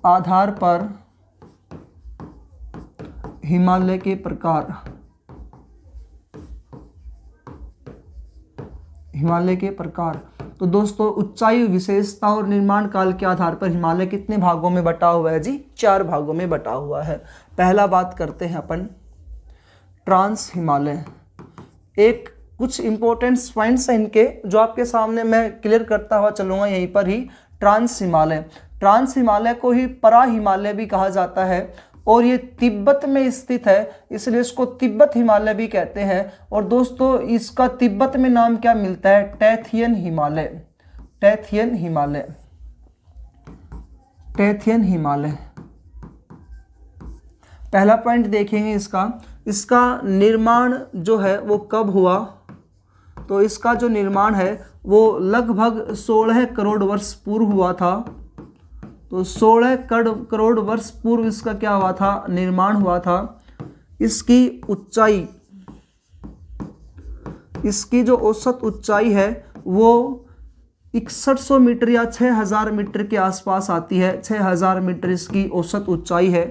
आधार पर हिमालय के प्रकार, हिमालय के प्रकार। तो दोस्तों ऊंचाई, विशेषता और निर्माण काल के आधार पर हिमालय कितने भागों में बटा हुआ है जी? 4 भागों में बटा हुआ है। पहला बात करते हैं अपन ट्रांस हिमालय। एक कुछ इंपॉर्टेंट पॉइंट्स हैं इनके जो आपके सामने मैं क्लियर करता हुआ चलूँगा यहीं पर ही। ट्रांस हिमालय, ट्रांस हिमालय को ही परा हिमालय भी कहा जाता है और ये तिब्बत में स्थित है, इसलिए इसको तिब्बत हिमालय भी कहते हैं। और दोस्तों इसका तिब्बत में नाम क्या मिलता है? टैथियन हिमालय, टैथियन हिमालय, टैथियन हिमालय। पहला पॉइंट देखेंगे इसका निर्माण जो है वो कब हुआ? तो इसका जो निर्माण है वो लगभग 16 करोड़ वर्ष पूर्व हुआ था। तो 16 करोड़ वर्ष पूर्व इसका क्या हुआ था? निर्माण हुआ था। इसकी ऊंचाई, इसकी जो औसत ऊंचाई है वो 6100 मीटर या 6000 मीटर के आसपास आती है। 6000 मीटर इसकी औसत ऊंचाई है।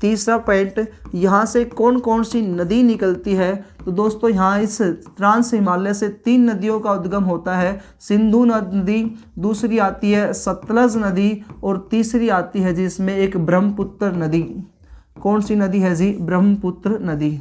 तीसरा पॉइंट, यहाँ से कौन कौन सी नदी निकलती है? तो दोस्तों यहाँ इस ट्रांस हिमालय से 3 नदियों का उद्गम होता है। सिंधु नदी, दूसरी आती है सतलज नदी और तीसरी आती है जिसमें एक ब्रह्मपुत्र नदी। कौन सी नदी है जी? ब्रह्मपुत्र नदी।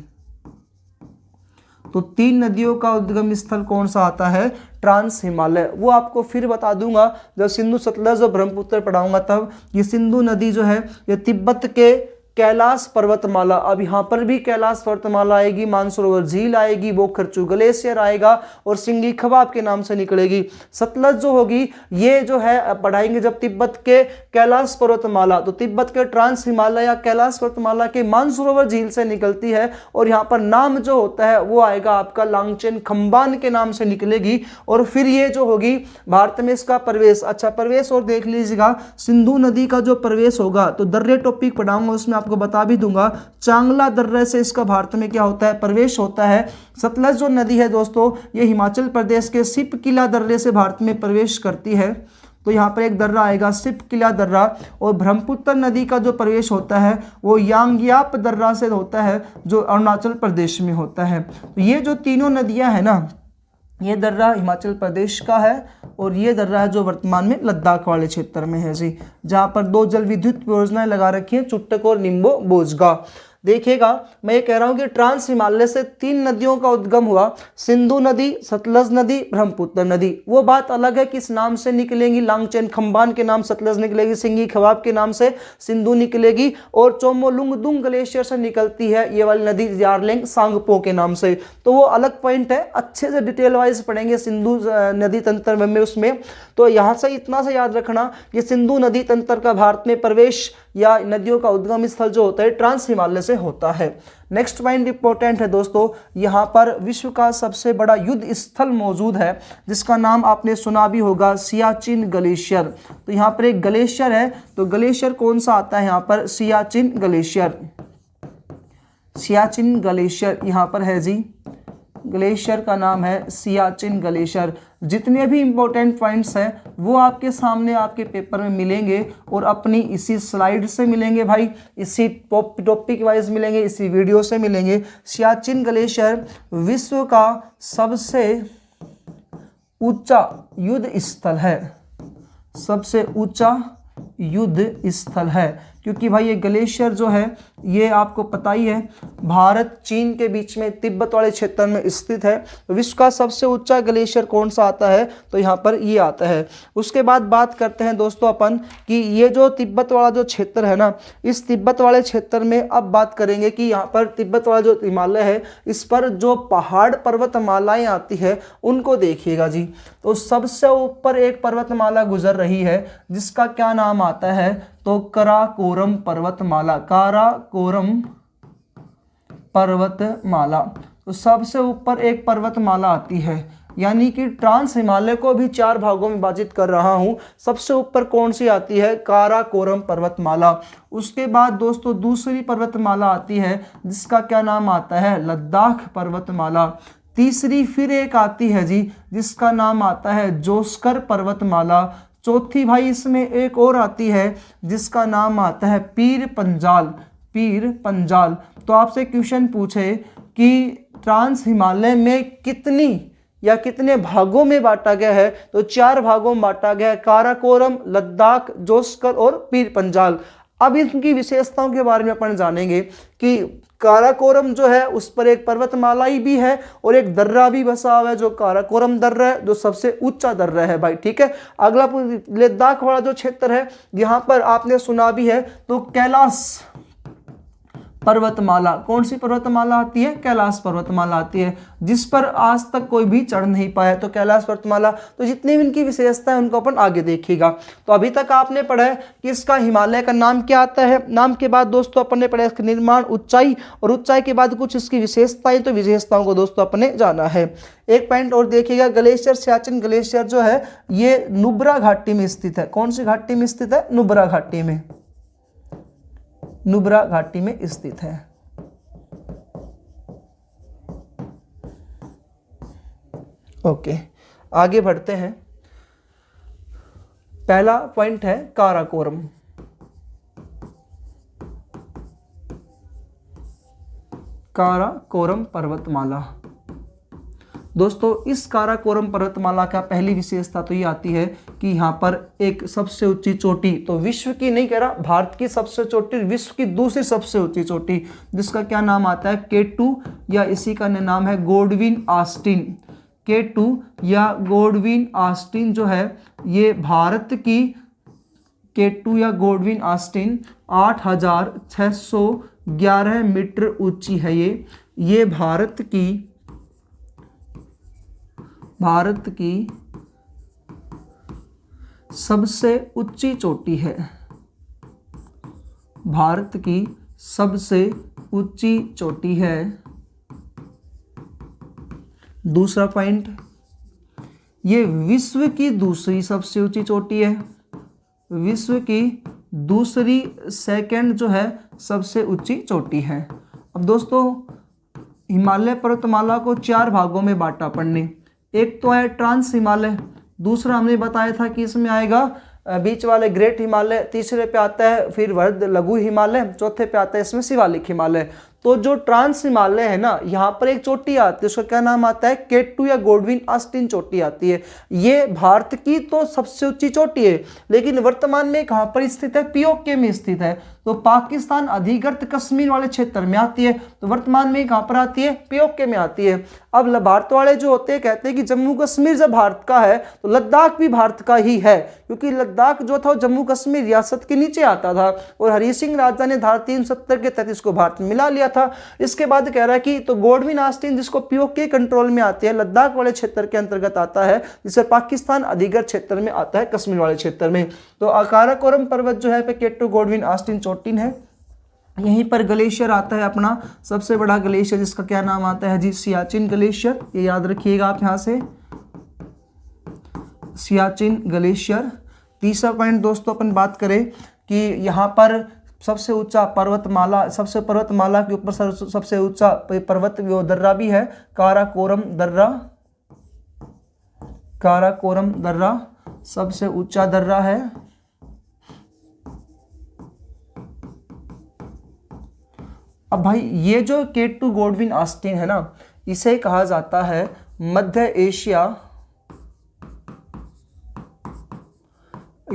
तो 3 नदियों का उद्गम स्थल कौन सा आता है? ट्रांस हिमालय। वो आपको फिर बता दूंगा जब सिंधु सतलज और ब्रह्मपुत्र पढ़ाऊंगा तब। ये सिंधु नदी जो है ये तिब्बत के कैलाश पर्वतमाला, अब यहाँ पर भी कैलाश पर्वतमाला आएगी, मानसरोवर झील आएगी, बोखरचू ग्लेशियर आएगा और सिंगी खबाब के नाम से निकलेगी। सतलज जो होगी ये जो है पढ़ाएंगे जब तिब्बत के कैलाश पर्वतमाला, तो तिब्बत के ट्रांस हिमालय या कैलाश पर्वतमाला के मानसरोवर झील से निकलती है और यहाँ पर नाम जो होता है वो आएगा आपका लांगचेन खम्बान के नाम से निकलेगी। और फिर ये जो होगी भारत में इसका प्रवेश, अच्छा प्रवेश और देख लीजिएगा, सिंधु नदी का जो प्रवेश होगा तो दर्रे टॉपिक पढ़ाऊंगा उसमें आपको बता भी दूंगा। चांगला दर्रे से इसका भारत में क्या होता है? प्रवेश होता है। सतलज जो नदी है दोस्तों ये हिमाचल प्रदेश के सिपकिला दर्रे से भारत में प्रवेश करती है। तो यहाँ पर एक दर्रा आएगा सिपकिला दर्रा। और ब्रह्मपुत्र नदी का जो प्रवेश होता है वो यांग्याप दर्रा से होता है जो अरुणाचल प्रदेश में होता है। तो ये जो तीनों नदियाँ हैं ना, ये दर्रा हिमाचल प्रदेश का है और ये दर्रा है जो वर्तमान में लद्दाख वाले क्षेत्र में है जी, जहाँ पर 2 जल विद्युत परियोजनाएं लगा रखी हैं, चुट्टक और निम्बो बोझगा। देखिएगा मैं ये कह रहा हूँ कि ट्रांस हिमालय से 3 नदियों का उद्गम हुआ, सिंधु नदी, सतलज नदी, ब्रह्मपुत्र नदी। वो बात अलग है किस नाम से निकलेंगी, लांगचेन खम्बान के नाम सतलज निकलेगी, सिंगी खबाब के नाम से सिंधु निकलेगी और चोमोलुंगदुंग ग्लेशियर से निकलती है ये वाली नदी यारलेंग सांगपो के नाम से। तो वो अलग पॉइंट है, अच्छे से डिटेल वाइज पढ़ेंगे सिंधु नदी तंत्र में उसमें। तो यहाँ से इतना से याद रखना कि सिंधु नदी तंत्र का भारत में प्रवेश या नदियों का उद्गम स्थल जो होता है ट्रांस हिमालय से होता है। नेक्स्ट पॉइंट इंपॉर्टेंट है दोस्तों, यहाँ पर विश्व का सबसे बड़ा युद्ध स्थल मौजूद है जिसका नाम आपने सुना भी होगा, सियाचिन ग्लेशियर। तो यहाँ पर एक ग्लेशियर है, तो ग्लेशियर कौन सा आता है यहाँ पर? सियाचिन ग्लेशियर, सियाचिन ग्लेशियर यहाँ पर है जी। ग्लेशियर का नाम है सियाचिन ग्लेशियर। जितने भी इंपॉर्टेंट पॉइंट्स हैं वो आपके सामने आपके पेपर में मिलेंगे और अपनी इसी स्लाइड से मिलेंगे भाई, इसी टॉपिक वाइज मिलेंगे, इसी वीडियो से मिलेंगे। सियाचिन ग्लेशियर विश्व का सबसे ऊंचा युद्ध स्थल है, सबसे ऊंचा युद्ध स्थल है, क्योंकि भाई ये ग्लेशियर जो है ये आपको पता ही है भारत चीन के बीच में तिब्बत वाले क्षेत्र में स्थित है। विश्व का सबसे ऊंचा ग्लेशियर कौन सा आता है? तो यहाँ पर ये आता है। उसके बाद बात करते हैं दोस्तों अपन कि ये जो तिब्बत वाला जो क्षेत्र है ना, इस तिब्बत वाले क्षेत्र में अब बात करेंगे कि यहाँ पर तिब्बत वाला जो हिमालय है इस पर जो पहाड़ पर्वतमालाएँ आती है उनको देखिएगा जी। तो सबसे ऊपर एक पर्वतमाला गुजर रही है जिसका क्या नाम आता है? तो काराकोरम पर्वतमाला, काराकोरम पर्वतमाला। तो सबसे ऊपर एक पर्वतमाला आती है, यानी कि ट्रांस हिमालय को भी 4 भागों में विभाजित कर रहा हूं। सबसे ऊपर कौन सी आती है? काराकोरम पर्वतमाला। उसके बाद दोस्तों दूसरी पर्वतमाला आती है जिसका क्या नाम आता है? लद्दाख पर्वतमाला। तीसरी फिर एक आती है जी जिसका नाम आता है जोस्कर पर्वतमाला। चौथी भाई इसमें एक और आती है जिसका नाम आता है पीर पंजाल, पीर पंजाल। तो आपसे क्वेश्चन पूछे कि ट्रांस हिमालय में कितनी या कितने भागों में बांटा गया है, तो 4 भागों में बांटा गया है, काराकोरम, लद्दाख, जोस्कर और पीर पंजाल। अब इनकी विशेषताओं के बारे में अपन जानेंगे कि काराकोरम जो है उस पर एक पर्वतमाला भी है और एक दर्रा भी बसा हुआ है जो काराकोरम दर्रा है, जो सबसे ऊंचा दर्रा है भाई, ठीक है। अगला लद्दाख वाला जो क्षेत्र है यहां पर आपने सुना भी है, तो कैलाश पर्वतमाला, कौन सी पर्वतमाला आती है, कैलाश पर्वतमाला आती है, जिस पर आज तक कोई भी चढ़ नहीं पाया, तो कैलाश पर्वतमाला। तो जितनी भी इनकी विशेषता है उनको अपन आगे देखिएगा। तो अभी तक आपने पढ़ा है कि इसका हिमालय का नाम क्या आता है। नाम के बाद दोस्तों अपन ने पढ़ा इसका निर्माण, ऊंचाई, और ऊंचाई के बाद कुछ इसकी विशेषताएं। तो विशेषताओं को दोस्तों अपने जाना है। एक पॉइंट और देखिएगा, ग्लेशियर सियाचिन ग्लेशियर जो है ये नुब्रा घाटी में स्थित है। कौन सी घाटी में स्थित है, नुब्रा घाटी में, नुब्रा घाटी में स्थित है। ओके, आगे बढ़ते हैं। पहला पॉइंट है काराकोरम। काराकोरम पर्वतमाला। दोस्तों इस काराकोरम पर्वतमाला का पहली विशेषता तो ये आती है कि यहाँ पर एक सबसे ऊंची चोटी, तो विश्व की नहीं कह रहा, भारत की सबसे चोटी, विश्व की दूसरी सबसे ऊंची चोटी, जिसका क्या नाम आता है, K2, या इसी का नाम है गोडविन आस्टीन। K2 या गोडविन आस्टीन जो है ये भारत की, K2 या गोडविन आस्टीन 8611 मीटर ऊंची है। ये भारत की सबसे ऊंची चोटी है, भारत की सबसे ऊंची चोटी है। दूसरा पॉइंट, ये विश्व की दूसरी सबसे ऊंची चोटी है, विश्व की दूसरी सेकंड जो है सबसे ऊंची चोटी है। अब दोस्तों हिमालय पर्वतमाला को 4 भागों में बांटा पढ़ने। एक तो है ट्रांस हिमालय, दूसरा हमने बताया था कि इसमें आएगा बीच वाले ग्रेट हिमालय, तीसरे पे आता है फिर वर्ध लघु हिमालय, चौथे पे आता है इसमें शिवालिक हिमालय। तो जो ट्रांस हिमालय है ना, यहाँ पर एक चोटी आती है, उसका क्या नाम आता है, K2 या गोडविन आस्टीन चोटी आती है। ये भारत की तो सबसे ऊंची चोटी है, लेकिन वर्तमान में कहाँ पर स्थित है, पीओके में स्थित है। तो पाकिस्तान अधिकृत कश्मीर वाले क्षेत्र में आती है, तो वर्तमान में कहाँ पर आती है, पीओके में आती है। अब भारत वाले जो होते हैं कहते हैं कि जम्मू कश्मीर जब भारत का है तो लद्दाख भी भारत का ही है, क्योंकि लद्दाख जो था जम्मू कश्मीर रियासत के नीचे आता था और हरि सिंह राजा ने धारा 370 के तहत इसको भारत में मिला लिया था। इसके बाद कह रहा है कि तो गोडविन आस्टीन जिसको पीओके कंट्रोल में आती है, लद्दाख वाले क्षेत्र के अंतर्गत आता है, जिसे पाकिस्तान अधिकृत क्षेत्र में आता है, कश्मीर वाले क्षेत्र में। तो काराकोरम पर्वत जो है पे K2 गोडविन आस्टीन चोटी है। यहीं पर ग्लेशियर आता है अपना सबसे बड़ा ग्लेशियर, जिसका क्या नाम आता है जी, सियाचिन ग्लेशियर। ये याद रखिएगा आप यहाँ से, सियाचिन ग्लेशियर। तीसरा पॉइंट दोस्तों अपन बात करें कि यहाँ पर सबसे ऊंचा पर्वतमाला, सबसे पर्वतमाला के ऊपर सबसे ऊंचा पर्वत वो दर्रा भी है, काराकोरम दर्रा। काराकोरम दर्रा सबसे ऊंचा दर्रा है। अब भाई ये जो K2 गोडविन आस्टीन है ना, इसे कहा जाता है मध्य एशिया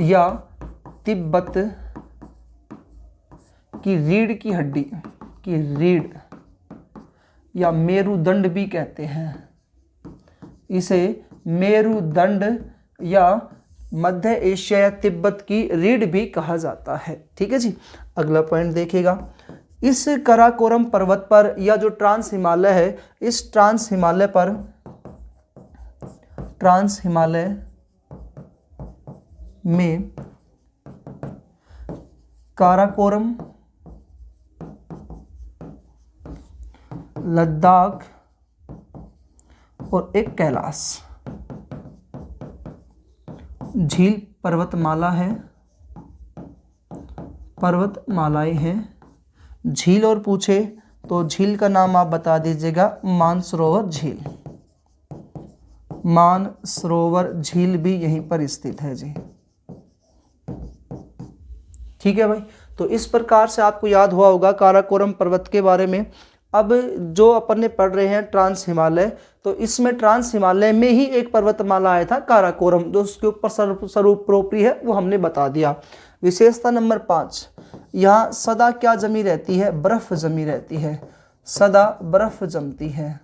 या तिब्बत की रीढ़ की हड्डी की रीढ़, या मेरुदंड भी कहते हैं इसे, मेरुदंड या मध्य एशिया या तिब्बत की रीढ़ भी कहा जाता है। ठीक है जी। अगला पॉइंट देखिएगा, इस काराकोरम पर्वत पर या जो ट्रांस हिमालय है, इस ट्रांस हिमालय पर, ट्रांस हिमालय में काराकोरम, लद्दाख और एक कैलाश झील पर्वतमाला है, पर्वतमालाएं हैं। झील और पूछे तो झील का नाम आप बता दीजिएगा, मानसरोवर झील। मानसरोवर झील भी यहीं पर स्थित है जी। ठीक है भाई। तो इस प्रकार से आपको याद हुआ होगा काराकोरम पर्वत के बारे में। अब जो अपन ने पढ़ रहे हैं ट्रांस हिमालय, तो इसमें ट्रांस हिमालय में ही एक पर्वतमाला आया था काराकोरम, जो उसके ऊपर स्वरूपरोपी है वो हमने बता दिया। विशेषता नंबर 5, यहाँ सदा क्या जमी रहती है? बर्फ जमी रहती है, सदा बर्फ जमती है।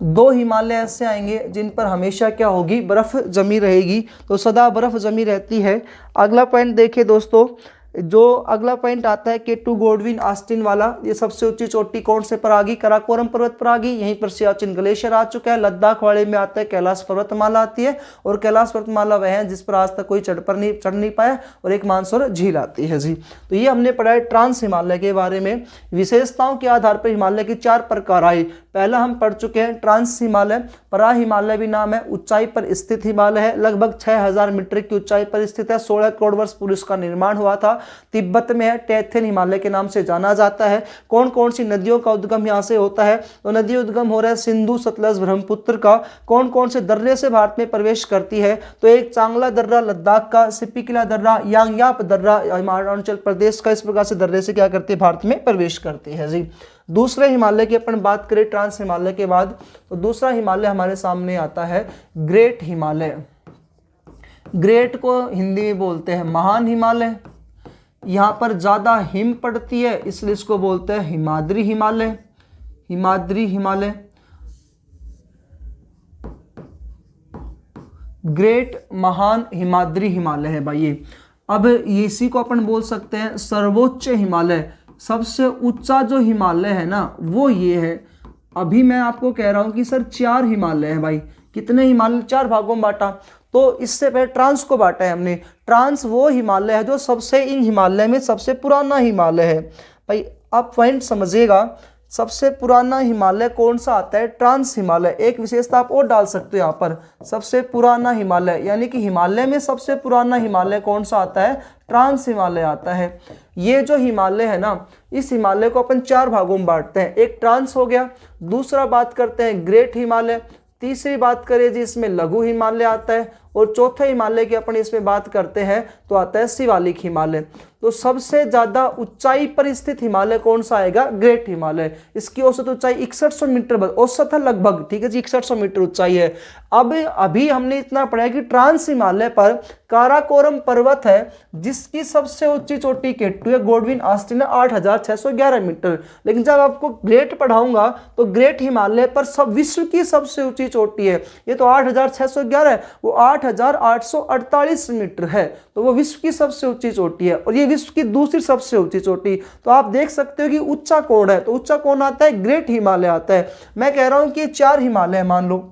2 हिमालय ऐसे आएंगे जिन पर हमेशा क्या होगी? बर्फ जमी रहेगी, तो सदा बर्फ जमी रहती है। अगला पॉइंट देखिए दोस्तों, जो अगला पॉइंट आता है K2 गॉडविन ऑस्टिन वाला, ये सबसे ऊंची चोटी कौन से पर आ गई? काराकोरम पर्वत पर आ गई। यहीं पर सियाचिन ग्लेशियर आ चुका है। लद्दाख वाले में आता है कैलाश पर्वतमाला आती है, और कैलाश पर्वतमाला वह है जिस पर आज तक कोई चढ़ नहीं पाया, और एक मानसरोवर झील आती है जी। तो ये हमने पढ़ा है ट्रांस हिमालय के बारे में। विशेषताओं के आधार पर हिमालय के 4 प्रकार आए। पहला हम पढ़ चुके हैं ट्रांस हिमालय। परा हिमालय भी नाम है, ऊंचाई पर स्थित हिमालय है, लगभग 6000 मीटर की ऊंचाई पर स्थित है। 16 करोड़ वर्ष पूर्व इसका निर्माण हुआ था। तिब्बत में है, टैथेन हिमालय के नाम से जाना जाता है। कौन कौन सी नदियों का उद्गम यहाँ से होता है? तो नदी उद्गम हो रहा है सिंधु, सतलज, ब्रह्मपुत्र का। कौन कौन से दर्रे से भारत में प्रवेश करती है? तो एक चांगला दर्रा लद्दाख का, सिपिकला दर्रा, यांगयाप दर्रा अरुणाचल प्रदेश का। इस प्रकार से दर्रे से क्या करती है? भारत में प्रवेश करती है जी। दूसरे हिमालय की अपन बात करें ट्रांस हिमालय के बाद, तो दूसरा हिमालय हमारे सामने आता है ग्रेट हिमालय। ग्रेट को हिंदी में बोलते हैं महान हिमालय। यहाँ पर ज़्यादा हिम पड़ती है, इसलिए इसको बोलते हैं हिमाद्री हिमालय। हिमाद्री हिमालय, ग्रेट महान हिमाद्री हिमालय है भाई ये। अब इसी को अपन बोल सकते हैं सर्वोच्च हिमालय। सबसे ऊंचा जो हिमालय है ना वो ये है। अभी मैं आपको कह रहा हूं कि सर 4 हिमालय है भाई। कितने हिमालय? 4 भागों में बांटा। तो इससे पहले ट्रांस को बांटा है हमने। ट्रांस वो हिमालय है जो सबसे, इन हिमालय में सबसे पुराना हिमालय है भाई। आप पॉइंट समझिएगा, सबसे पुराना हिमालय कौन सा आता है? ट्रांस हिमालय। एक विशेषता आप और डाल सकते हो यहाँ पर, सबसे पुराना हिमालय, यानी कि हिमालय में सबसे पुराना हिमालय कौन सा आता है? ट्रांस हिमालय आता है। ये जो हिमालय है ना, इस हिमालय को अपन 4 भागों में बांटते हैं। एक ट्रांस हो गया, दूसरा बात करते हैं ग्रेट हिमालय, तीसरी बात करें जी इसमें लघु हिमालय आता है, और चौथे हिमालय की अपन इसमें बात करते हैं तो आता है शिवालिक हिमालय। तो सबसे ज्यादा ऊंचाई पर स्थित हिमालय कौन सा आएगा? ग्रेट हिमालय। इसकी औसत ऊंचाई 6100 मीटर, औसत है लगभग, ठीक है जी, 6100 मीटर ऊंचाई है। अब अभी हमने इतना पढ़ा कि ट्रांस हिमालय पर काराकोरम पर्वत है जिसकी सबसे ऊंची चोटी K2 है, गॉडविन ऑस्टिन 8611 मीटर। लेकिन जब आपको ग्रेट पढ़ाऊंगा तो ग्रेट हिमालय पर सब विश्व की सबसे ऊंची चोटी है। ये तो 8611 है, वो 8848 मीटर है, तो वो विश्व की सबसे ऊंची चोटी है, और ये विश्व की दूसरी सबसे ऊंची चोटी। तो आप देख सकते हो कि ऊंचा कौन है? तो ऊंचा कौन आता है? ग्रेट हिमालय आता है। मैं कह रहा हूं कि ये 4 हिमालय मान लो,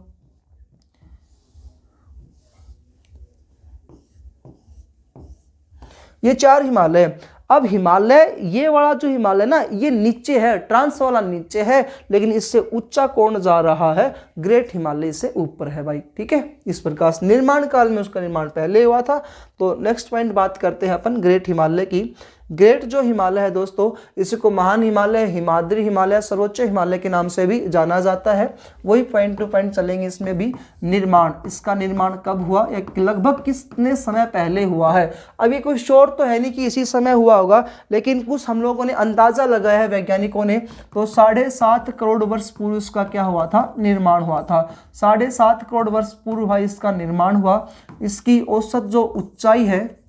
ये 4 हिमालय। अब हिमालय, ये वाला जो हिमालय ना ये नीचे है, ट्रांस वाला नीचे है, लेकिन इससे ऊंचा कौन जा रहा है? ग्रेट हिमालय से ऊपर है भाई, ठीक है। इस प्रकार से निर्माण काल में उसका निर्माण पहले हुआ था। तो नेक्स्ट पॉइंट बात करते हैं अपन ग्रेट हिमालय की। ग्रेट जो हिमालय है दोस्तों, इसको महान हिमालय, हिमाद्री हिमालय, सर्वोच्च हिमालय के नाम से भी जाना जाता है। वही पॉइंट टू पॉइंट चलेंगे इसमें भी। निर्माण, इसका निर्माण कब हुआ, एक लगभग कितने समय पहले हुआ है? अभी कोई श्योर तो है नहीं कि इसी समय हुआ होगा, लेकिन कुछ हम लोगों ने अंदाजा लगाया है वैज्ञानिकों ने। तो 7.5 करोड़ वर्ष पूर्व इसका क्या हुआ था? निर्माण हुआ था। 7.5 करोड़ वर्ष पूर्व भाई इसका निर्माण हुआ। इसकी औसत जो ऊंचाई है,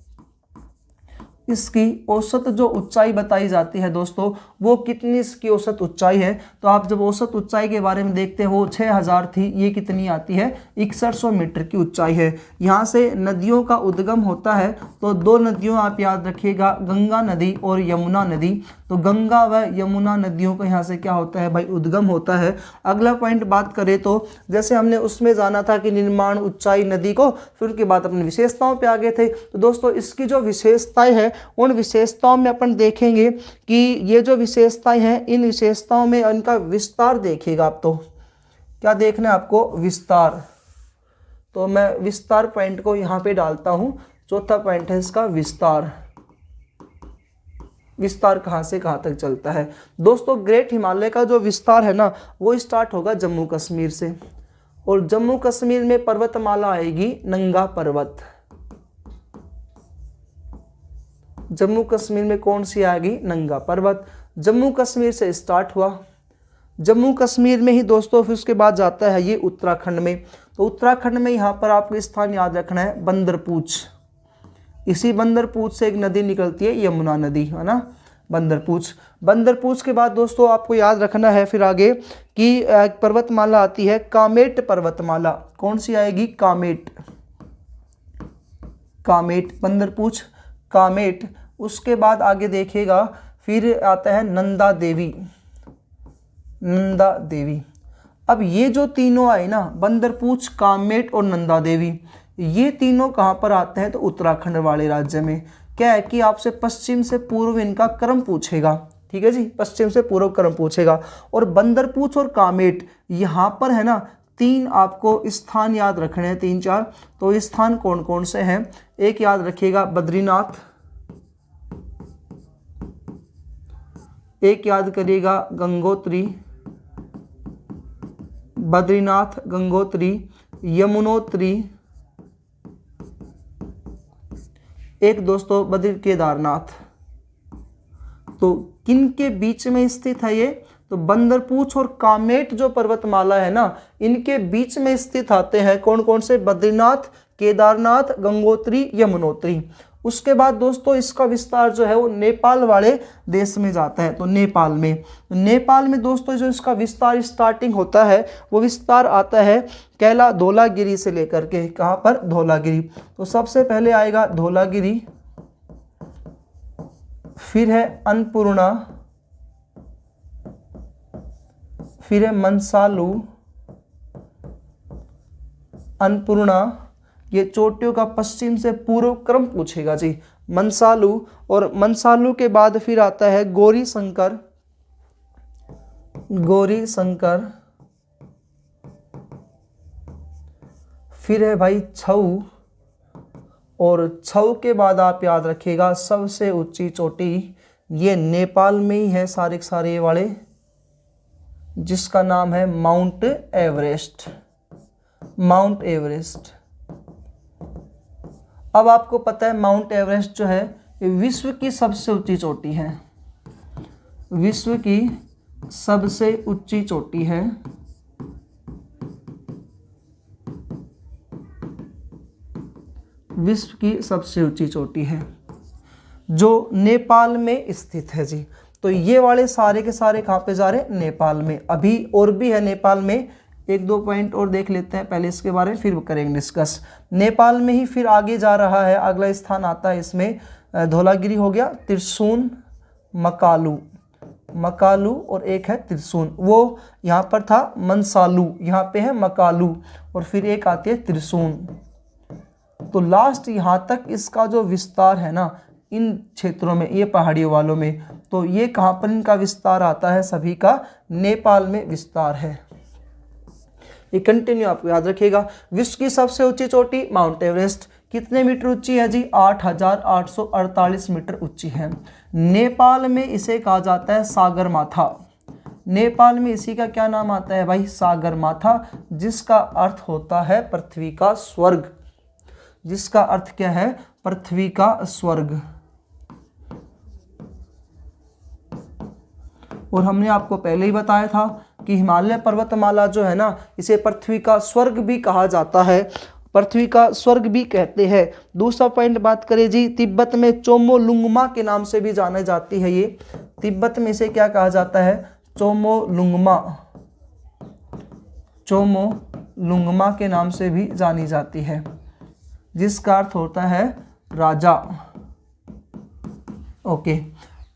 इसकी औसत जो ऊंचाई बताई जाती है दोस्तों, वो कितनी इसकी औसत ऊंचाई है? तो आप जब औसत ऊंचाई के बारे में देखते हो 6000 थी, ये कितनी आती है? 6100 मीटर की ऊंचाई है। यहाँ से नदियों का उद्गम होता है, तो 2 नदियों आप याद रखिएगा, गंगा नदी और यमुना नदी। तो गंगा व यमुना नदियों का यहाँ से क्या होता है भाई? उद्गम होता है। अगला पॉइंट बात करें तो जैसे हमने उसमें जाना था कि निर्माण, ऊंचाई, नदी को, फिर उसके बाद अपनी विशेषताओं पे आगे थे। तो दोस्तों इसकी जो विशेषताएं हैं, उन विशेषताओं में अपन देखेंगे कि ये जो विशेषताएं हैं, इन विशेषताओं में इनका विस्तार देखिएगा आप। तो क्या देखना है आपको? विस्तार। तो मैं विस्तार पॉइंट को यहाँ पे डालता हूँ। चौथा पॉइंट है इसका विस्तार। विस्तार कहाँ से कहाँ तक चलता है दोस्तों? ग्रेट हिमालय का जो विस्तार है ना, वो स्टार्ट होगा जम्मू कश्मीर से, और जम्मू कश्मीर में पर्वतमाला आएगी नंगा पर्वत। जम्मू कश्मीर में कौन सी आएगी, नंगा पर्वत। जम्मू कश्मीर से स्टार्ट हुआ, जम्मू कश्मीर में ही दोस्तों फिर उसके बाद जाता है ये उत्तराखंड में। तो उत्तराखंड में यहाँ पर आपको स्थान याद रखना है बंदरपूछ। इसी बंदरपूछ से एक नदी निकलती है यमुना नदी, है ना, बंदरपूछ। बंदरपूछ के बाद दोस्तों आपको याद रखना है फिर आगे कि पर्वतमाला आती है कामेट पर्वतमाला। कौन सी आएगी, कामेट। कामेट, बंदरपूछ, कामेट। उसके बाद आगे देखिएगा फिर आता है नंदा देवी। नंदा देवी। अब ये जो तीनों आए ना, बंदरपूछ, कामेट और नंदा देवी, ये तीनों कहाँ पर आते हैं, तो उत्तराखंड वाले राज्य में। क्या है कि आपसे पश्चिम से पूर्व इनका क्रम पूछेगा, ठीक है जी, पश्चिम से पूर्व क्रम पूछेगा। और बंदरपूछ और कामेट यहाँ पर है ना, तीन आपको स्थान याद रखने हैं, 3-4। तो स्थान कौन कौन से हैं, एक याद रखिएगा बद्रीनाथ, एक याद करिएगा गंगोत्री, बद्रीनाथ, गंगोत्री, यमुनोत्री, एक दोस्तों बद्री केदारनाथ। तो किन के बीच में स्थित है ये, तो बंदरपूछ और कामेट जो पर्वतमाला है ना, इनके बीच में स्थित आते हैं कौन कौन से, बद्रीनाथ, केदारनाथ, गंगोत्री, यमुनोत्री। उसके बाद दोस्तों इसका विस्तार जो है वो नेपाल वाले देश में जाता है। तो नेपाल में दोस्तों जो इसका विस्तार स्टार्टिंग होता है वो विस्तार आता है कैला धौलागिरी से लेकर के, कहाँ पर, धौलागिरी। तो सबसे पहले आएगा धौलागिरी, फिर है अन्नपूर्णा, फिर है मंसालू, अन्नपूर्णा, ये चोटियों का पश्चिम से पूर्व क्रम पूछेगा जी, मंसालू। और मंसालू के बाद फिर आता है गौरी शंकर, गौरी शंकर, फिर है भाई छऊ, और छऊ के बाद आप याद रखिएगा सबसे ऊंची चोटी, ये नेपाल में ही है सारे के सारे वाले, जिसका नाम है माउंट एवरेस्ट। Mount Everest. अब आपको पता है माउंट एवरेस्ट जो है ये विश्व की सबसे ऊंची चोटी है, विश्व की सबसे ऊंची चोटी है। विश्व की सबसे ऊंची चोटी है जो नेपाल में स्थित है जी। तो ये वाले सारे के सारे कहाँ पे जा रहे हैं, नेपाल में। अभी और भी है नेपाल में, 1-2 पॉइंट और देख लेते हैं पहले इसके बारे में, फिर करेंगे डिस्कस। नेपाल में ही फिर आगे जा रहा है, अगला स्थान आता है इसमें धौलागिरी हो गया, त्रिशून, मकालू, मकालू, और एक है त्रिशून, वो यहाँ पर था मंसालू, यहाँ पे है मकालू, और फिर एक आती है त्रिशून। तो लास्ट यहाँ तक इसका जो विस्तार है ना इन क्षेत्रों में, ये पहाड़ियों वालों में, तो ये कहाँ पर इनका विस्तार आता है, सभी का नेपाल में विस्तार है। ये कंटिन्यू आपको याद रखिएगा। विश्व की सबसे ऊंची चोटी माउंट एवरेस्ट कितने मीटर ऊंची है जी, 8,848 मीटर ऊंची है। नेपाल में इसे कहा जाता है सागरमाथा। नेपाल में इसी का क्या नाम आता है भाई, सागरमाथा, जिसका अर्थ होता है पृथ्वी का स्वर्ग। जिसका अर्थ क्या है, पृथ्वी का स्वर्ग। और हमने आपको पहले ही बताया था कि हिमालय पर्वतमाला जो है ना, इसे पृथ्वी का स्वर्ग भी कहा जाता है, पृथ्वी का स्वर्ग भी कहते हैं। दूसरा पॉइंट बात करें जी, तिब्बत में चोमोलुंगमा के नाम से भी जाने जाती है ये। तिब्बत में इसे क्या कहा जाता है, चोमोलुंगमा, चोमोलुंगमा के नाम से भी जानी जाती है, जिसका अर्थ होता है राजा। ओके,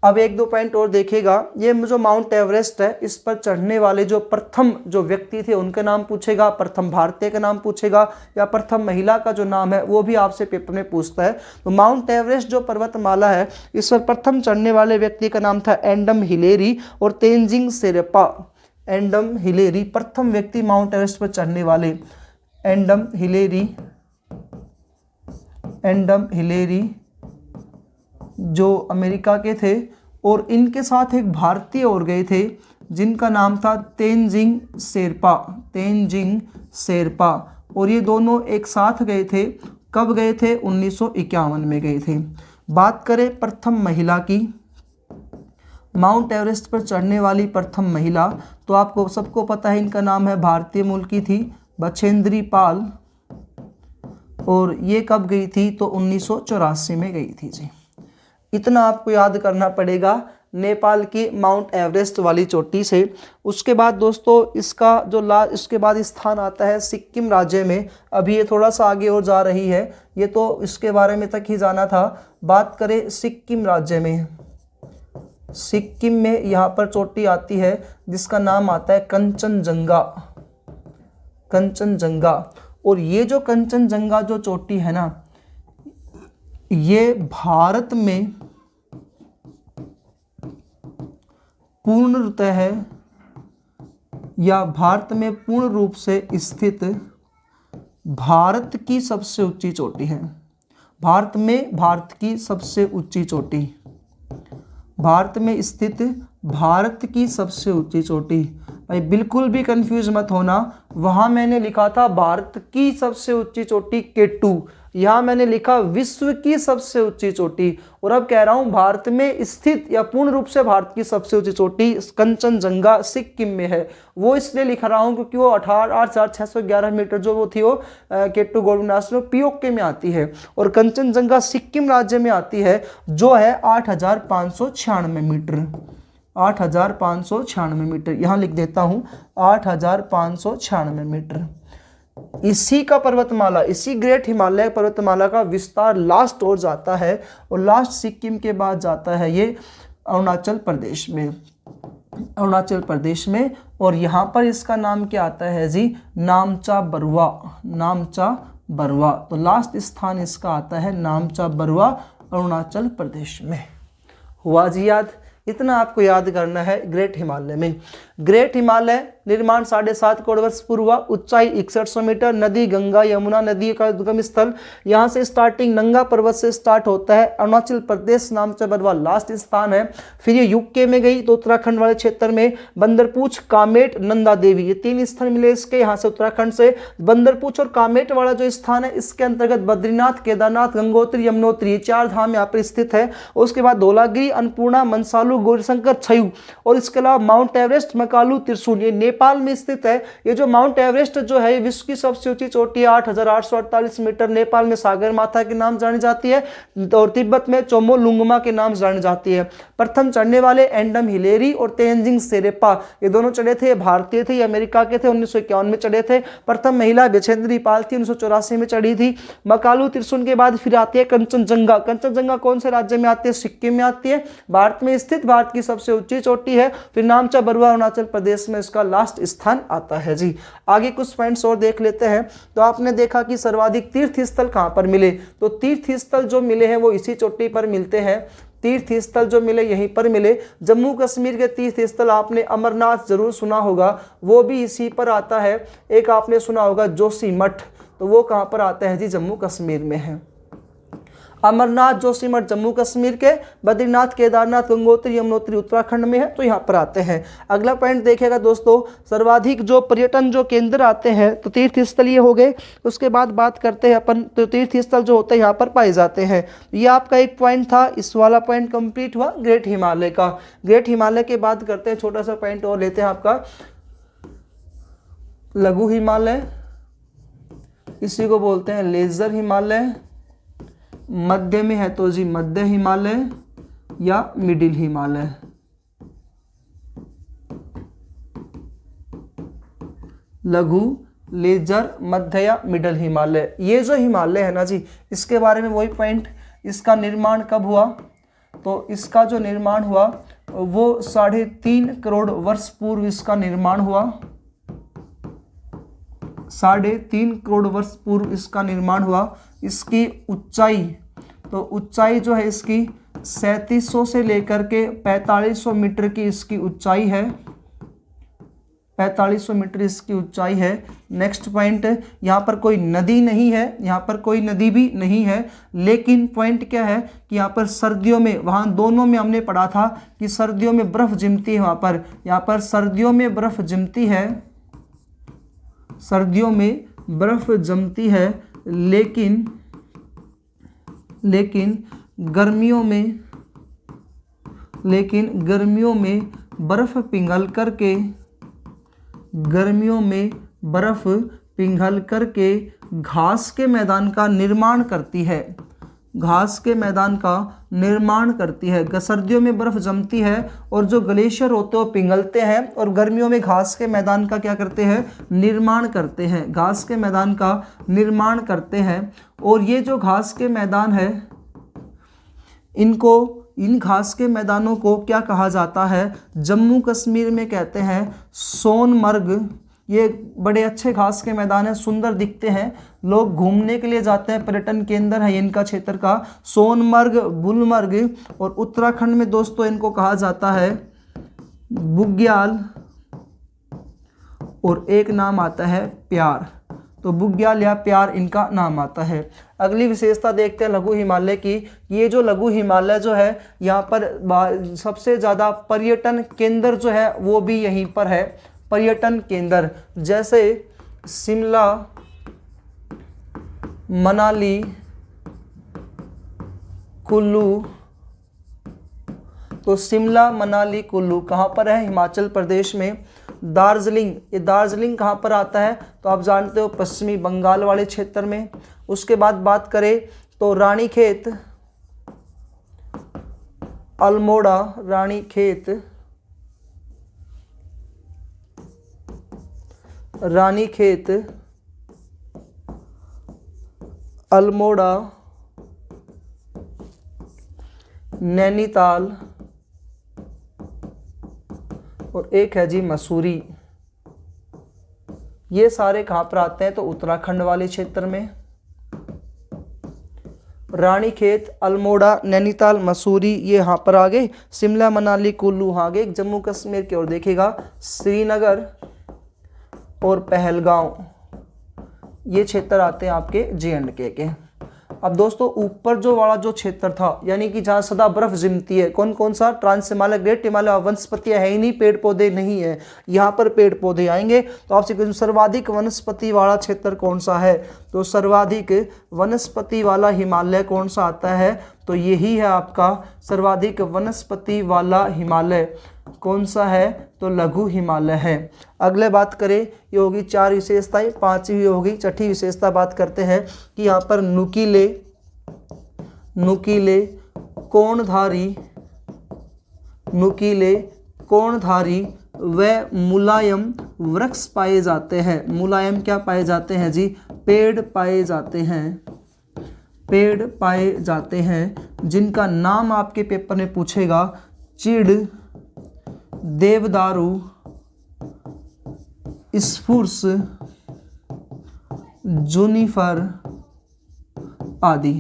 अब 1-2 पॉइंट और देखेगा। ये जो माउंट एवरेस्ट है, इस पर चढ़ने वाले जो प्रथम जो व्यक्ति थे उनके नाम पूछेगा, प्रथम भारतीय का नाम पूछेगा, या प्रथम महिला का जो नाम है वो भी आपसे पेपर में पूछता है। तो माउंट एवरेस्ट जो पर्वतमाला है, इस पर प्रथम चढ़ने वाले व्यक्ति का नाम था एंडम हिलेरी और तेंजिंग शेरपा। एंडम हिलेरी प्रथम व्यक्ति माउंट एवरेस्ट पर चढ़ने वाले, एंडम हिलेरी, एंडम हिलेरी जो अमेरिका के थे, और इनके साथ एक भारतीय और गए थे जिनका नाम था तेंजिंग शेरपा, तेंजिंग शेरपा। और ये दोनों एक साथ गए थे, कब गए थे, 1951 में गए थे। बात करें प्रथम महिला की, माउंट एवरेस्ट पर चढ़ने वाली प्रथम महिला, तो आपको सबको पता है इनका नाम है, भारतीय मूल की थी, बछेंद्री पाल। और ये कब गई थी? तो 1984 में गई थी जी। इतना आपको याद करना पड़ेगा नेपाल की माउंट एवरेस्ट वाली चोटी से। उसके बाद दोस्तों इसका जो इसके बाद स्थान आता है सिक्किम राज्य में। अभी ये थोड़ा सा आगे और जा रही है, ये तो इसके बारे में तक ही जाना था। बात करें सिक्किम राज्य में, सिक्किम में यहाँ पर चोटी आती है जिसका नाम आता है कंचनजंगा, कंचनजंगा। और ये जो कंचनजंगा जो चोटी है ना, ये भारत में पूर्णतः है या भारत में पूर्ण रूप से स्थित भारत की सबसे ऊंची चोटी है। भारत में भारत की सबसे ऊंची चोटी, भारत में स्थित भारत की सबसे ऊंची चोटी। भाई बिल्कुल भी कंफ्यूज मत होना, वहां मैंने लिखा था भारत की सबसे ऊंची चोटी K2, यहाँ मैंने लिखा विश्व की सबसे ऊंची चोटी। और अब कह रहा हूं भारत में स्थित या पूर्ण रूप से भारत की सबसे ऊंची चोटी कंचनजंगा सिक्किम में है। वो इसलिए लिख रहा हूं क्योंकि वो 8,611 मीटर जो वो थी वो K2 गोल्डनास में POK में आती है, और कंचनजंगा सिक्किम राज्य में आती है जो है 8,596 मीटर, 8,596 मीटर। यहाँ लिख देता हूँ 8,596 मीटर। इसी का पर्वतमाला, इसी ग्रेट हिमालय पर्वतमाला का विस्तार लास्ट और जाता है, और लास्ट सिक्किम के बाद जाता है ये अरुणाचल प्रदेश में, अरुणाचल प्रदेश में। और यहाँ पर इसका नाम क्या आता है जी? नामचा बरुआ, नामचा बरुआ। तो लास्ट स्थान इसका आता है नामचा बरुआ, अरुणाचल प्रदेश में। हुआ जी याद? इतना आपको याद करना है ग्रेट हिमालय में। ग्रेट हिमालय निर्माण 7.5 करोड़ वर्ष पूर्व हुआ, ऊंचाई 6100 मीटर, नदी गंगा यमुना नदी का उद्गम स्थल। यहाँ से स्टार्टिंग नंगा पर्वत से स्टार्ट होता है। अरुणाचल प्रदेश नामचा बरुआ लास्ट स्थान है। फिर ये यूके में गई तो उत्तराखंड वाले क्षेत्र में बंदरपूछ, कामेट, नंदा देवी, ये 3 स्थान मिले इसके। यहाँ से उत्तराखंड से बंदरपूछ और कामेट वाला जो स्थान है इसके अंतर्गत बद्रीनाथ, केदारनाथ, गंगोत्री, यमुनोत्री, ये 4 धाम यहाँ पर स्थित है। उसके बाद धौलागिरी, अन्नपूर्णा, मनसालू, गौरीशंकर, छयू, और इसके अलावा माउंट एवरेस्ट, मकालू, त्रिशूल, ये नेपाल में स्थित है। ये जो माउंट एवरेस्ट जो है विश्व की सबसे ऊंची चोटी 8,848 मीटर, नेपाल में सागर माथा के नाम जानी जाती है, और तिब्बत में चोमोलुंगमा के नाम जानी जाती है। प्रथम चढ़ने वाले एंडम हिलेरी और तेंजिंग शेरेपा, ये दोनों चढ़े थे, भारतीय थे, अमेरिका के थे, 1951 में चढ़े थे। प्रथम महिला बछेंद्री पाल थी, 1984 में चढ़ी थी। मकालू, त्रिशूल के बाद फिर आती है कंचनजंगा। कंचनजंगा कौन से राज्य में आती है? सिक्किम में आती है, भारत में स्थित भारत की सबसे ऊंची चोटी है। फिर नामचा बरुआ अरुणाचल प्रदेश में इसका लास्ट स्थान आता है जी। आगे कुछ पॉइंट्स और देख लेते हैं। तो आपने देखा कि सर्वाधिक तीर्थ स्थल कहां पर मिले, तो तीर्थ स्थल जो मिले हैं वो इसी चोटी पर मिलते हैं। तीर्थ स्थल जो मिले यहीं पर मिले। जम्मू कश्मीर के तीर्थ स्थल आपने अमरनाथ जरूर सुना होगा, वो भी इसी पर आता है। एक आपने सुना होगा जोशीमठ, तो वो कहां पर आता है जी? जम्मू कश्मीर में है। अमरनाथ, जोशीमठ जम्मू कश्मीर के, बद्रीनाथ, केदारनाथ, गंगोत्री, यमुनोत्री उत्तराखंड में है, तो यहाँ पर आते हैं। अगला पॉइंट देखिएगा दोस्तों, सर्वाधिक जो पर्यटन जो केंद्र आते हैं, तो तीर्थ स्थल ये हो गए। उसके बाद बात करते हैं अपन, तो तीर्थ स्थल जो होते हैं यहाँ पर पाए जाते हैं। ये आपका एक पॉइंट था, इस वाला पॉइंट कंप्लीट हुआ ग्रेट हिमालय का। ग्रेट हिमालय के बाद करते हैं छोटा सा पॉइंट और लेते हैं आपका लघु हिमालय, इसी को बोलते हैं लेजर हिमालय। मध्य में है तो जी मध्य हिमालय या मिडिल हिमालय। लघु, लेजर, मध्य या मिडल हिमालय। ये जो हिमालय है ना जी, इसके बारे में वही पॉइंट, इसका निर्माण कब हुआ, तो इसका जो निर्माण हुआ वो 3.5 करोड़ वर्ष पूर्व इसका निर्माण हुआ। 3.5 करोड़ वर्ष पूर्व इसका निर्माण हुआ। इसकी ऊंचाई, तो ऊंचाई जो है इसकी 3700 से लेकर के 4500 मीटर की इसकी ऊंचाई है। 4500 मीटर इसकी ऊंचाई है। नेक्स्ट पॉइंट, यहाँ पर कोई नदी नहीं है, यहाँ पर कोई नदी भी नहीं है, लेकिन पॉइंट क्या है कि यहाँ पर सर्दियों में, वहाँ दोनों में हमने पढ़ा था कि सर्दियों में बर्फ जमती है। यहाँ पर सर्दियों में बर्फ जमती है, सर्दियों में बर्फ जमती है, लेकिन गर्मियों में, लेकिन गर्मियों में बर्फ़ पिघल करके, गर्मियों में बर्फ़ पिघल करके घास के मैदान का निर्माण करती है, घास के मैदान का निर्माण करती है। सर्दियों में बर्फ़ जमती है और जो ग्लेशियर होते हैं वो पिघलते हैं और गर्मियों में घास के मैदान का क्या करते हैं, निर्माण करते हैं, घास के मैदान का निर्माण करते हैं। और ये जो घास के मैदान है, इन घास के मैदानों को क्या कहा जाता है, जम्मू कश्मीर में कहते हैं सोनमर्ग। ये बड़े अच्छे घास के मैदान हैं, सुंदर दिखते हैं, लोग घूमने के लिए जाते हैं, पर्यटन केंद्र है इनका क्षेत्र का, सोनमर्ग, गुलमर्ग। और उत्तराखंड में दोस्तों इनको कहा जाता है बुग्याल, और एक नाम आता है प्यार। तो बुग्याल या प्यार इनका नाम आता है। अगली विशेषता देखते हैं लघु हिमालय की। ये जो लघु हिमालय जो है, यहाँ पर सबसे ज़्यादा पर्यटन केंद्र जो है वो भी यहीं पर है, पर्यटन केंद्र, जैसे शिमला, मनाली, कुल्लू। तो शिमला, मनाली, कुल्लू कहाँ पर है, हिमाचल प्रदेश में। दार्जिलिंग, ये दार्जिलिंग कहाँ पर आता है, तो आप जानते हो पश्चिमी बंगाल वाले क्षेत्र में। उसके बाद बात करें तो रानीखेत, अल्मोड़ा, रानीखेत, रानीखेत, अल्मोड़ा, नैनीताल, और एक है जी मसूरी। ये सारे कहाँ पर आते हैं, तो उत्तराखंड वाले क्षेत्र में। रानीखेत, अल्मोड़ा, नैनीताल, मसूरी ये यहाँ पर आ गए। शिमला, मनाली, कुल्लू आ गए। जम्मू कश्मीर की ओर देखिएगा, श्रीनगर और पहलगांव, ये क्षेत्र आते हैं आपके J&K के। अब दोस्तों ऊपर जो वाला जो क्षेत्र था, यानी कि जहाँ सदा बर्फ जमती है, कौन कौन सा, ट्रांस हिमालय, ग्रेट हिमालय, वनस्पतियाँ है ही नहीं, पेड़ पौधे नहीं है, यहाँ पर पेड़ पौधे आएंगे। तो आपसे सर्वाधिक वनस्पति वाला क्षेत्र कौन सा है, तो सर्वाधिक वनस्पति वाला हिमालय कौन सा आता है, तो यही है आपका सर्वाधिक वनस्पति वाला हिमालय। कौन सा है, तो लघु हिमालय है। अगले बात करें, ये होगी 4 विशेषताएं, 5वीं होगी 6ठी विशेषता बात करते हैं कि यहाँ पर नुकीले, नुकीले कोणधारी, नुकीले कोणधारी व मुलायम वृक्ष पाए जाते हैं। मुलायम क्या पाए जाते हैं जी, पेड़ पाए जाते हैं, पेड़ पाए जाते हैं, जिनका नाम आपके पेपर में पूछेगा चीड़, देवदारू, स्फूर्स, जूनिफर आदि।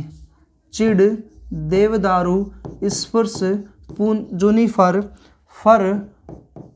चिड़, देवदारू, स्फूर्स, जूनिफर, फर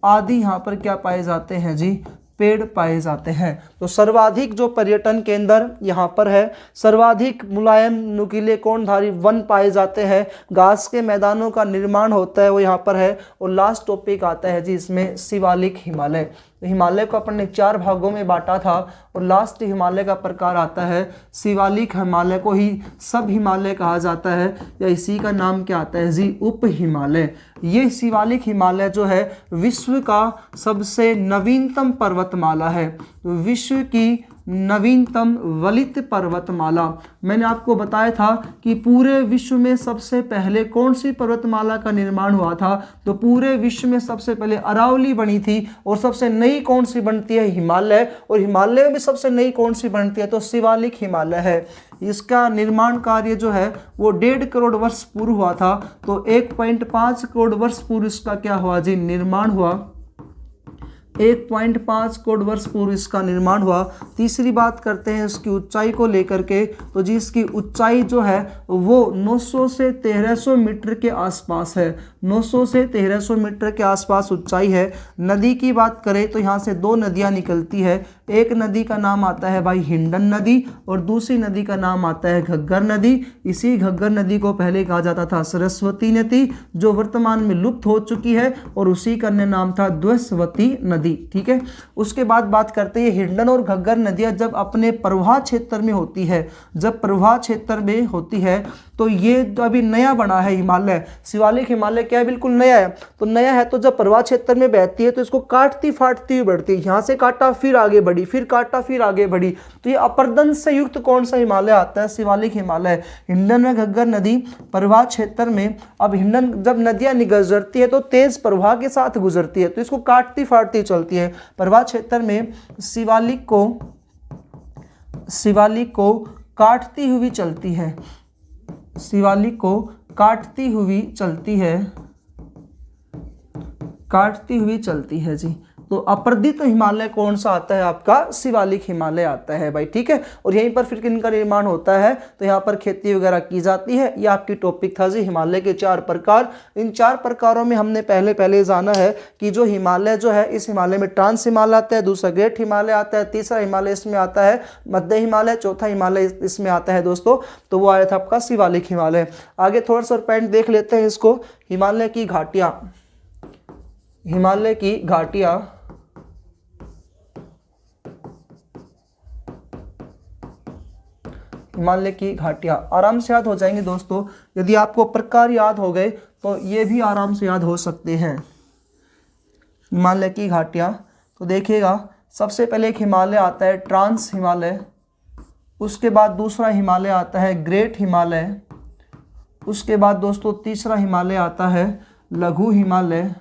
आदि यहाँ पर क्या पाए जाते हैं जी, पेड़ पाए जाते हैं। तो सर्वाधिक जो पर्यटन केंद्र यहाँ पर है, सर्वाधिक मुलायम नुकीले कोणधारी वन पाए जाते हैं, घास के मैदानों का निर्माण होता है वो यहाँ पर है। और लास्ट टॉपिक आता है जी इसमें शिवालिक हिमालय। तो हिमालय को अपन ने 4 भागों में बांटा था और लास्ट हिमालय का प्रकार आता है शिवालिक हिमालय, को ही सब हिमालय कहा जाता है, या इसी का नाम क्या आता है जी, उप हिमालय। ये शिवालिक हिमालय जो है विश्व का सबसे नवीनतम पर्वतमाला है, विश्व की नवीनतम वलित पर्वतमाला। मैंने आपको बताया था कि पूरे विश्व में सबसे पहले कौन सी पर्वतमाला का निर्माण हुआ था, तो पूरे विश्व में सबसे पहले अरावली बनी थी। और सबसे नई कौन सी बनती है, हिमालय। और हिमालय में भी सबसे नई कौन सी बनती है, तो शिवालिक हिमालय है। इसका निर्माण कार्य जो है वो 1.5 करोड़ वर्ष पूर्व हुआ था। तो 1.5 करोड़ वर्ष पूर्व इसका क्या हुआ जी, निर्माण हुआ। 1.5 करोड़ वर्ष पूर्व इसका निर्माण हुआ। तीसरी बात करते हैं इसकी ऊंचाई को लेकर के, तो जी इसकी ऊंचाई जो है वो 900 से 1300 मीटर के आसपास है। 900 से 1300 मीटर के आसपास ऊंचाई है। नदी की बात करें तो यहाँ से 2 नदियाँ निकलती है। एक नदी का नाम आता है भाई हिंडन नदी और दूसरी नदी का नाम आता है घग्गर नदी। इसी घग्गर नदी को पहले कहा जाता था सरस्वती नदी, जो वर्तमान में लुप्त हो चुकी है, और उसी का अन्य नाम था द्वैस्वती नदी। ठीक है। उसके बाद बात करते हैं हिंडन और घग्गर नदियां जब अपने प्रवाह क्षेत्र में होती है, जब प्रवाह क्षेत्र में होती है तो ये तो अभी नया बना है हिमालय, शिवालिक हिमालय क्या है, बिल्कुल नया है। तो नया है तो जब प्रवाह क्षेत्र में बहती है तो इसको काटती फाटती हुई बढ़ती है, यहाँ से काटा फिर आगे बढ़ी, फिर काटा फिर आगे बढ़ी। तो ये अपरदन से युक्त कौन सा हिमालय आता है, शिवालिक हिमालय। हिंडन में घग्गर नदी प्रवाह क्षेत्र में, अब हिंडन जब नदियां गुजरती है तो तेज प्रवाह के साथ गुजरती है तो इसको काटती फाटती चलती है। प्रवाह क्षेत्र में शिवालिक को काटती हुई चलती है, शिवालिक को काटती हुई चलती है, काटती हुई चलती है जी। तो अपरदित हिमालय कौन सा आता है आपका, शिवालिक हिमालय आता है भाई, ठीक है। और यहीं पर फिर इनका निर्माण होता है, तो यहाँ पर खेती वगैरह की जाती है। ये आपकी टॉपिक था जी हिमालय के 4 प्रकार। इन 4 प्रकारों में हमने पहले जाना है कि जो हिमालय जो है, इस हिमालय में ट्रांस हिमालय आता है, दूसरा ग्रेट हिमालय आता है, तीसरा हिमालय इसमें आता है मध्य हिमालय, चौथा हिमालय इसमें आता है दोस्तों, तो वो आया था आपका शिवालिक हिमालय। आगे थोड़ा सा पॉइंट देख लेते हैं इसको। हिमालय की घाटियाँ, हिमालय की घाटियाँ हिमालय की घाटियाँ आराम से याद हो जाएंगे दोस्तों। यदि आपको प्रकार याद हो गए तो ये भी आराम से याद हो सकते हैं। हिमालय की घाटियाँ, तो देखिएगा सबसे पहले एक हिमालय आता है ट्रांस हिमालय, उसके बाद दूसरा हिमालय आता है ग्रेट हिमालय, उसके बाद दोस्तों तीसरा हिमालय आता है लघु हिमालय,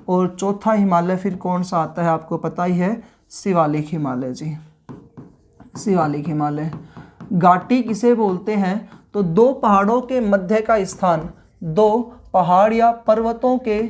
और चौथा हिमालय फिर कौन सा आता है आपको पता ही है, शिवालिक हिमालय जी, शिवालिक हिमालय। घाटी किसे बोलते हैं, तो 2 पहाड़ों के मध्य का स्थान, 2 पहाड़ या पर्वतों के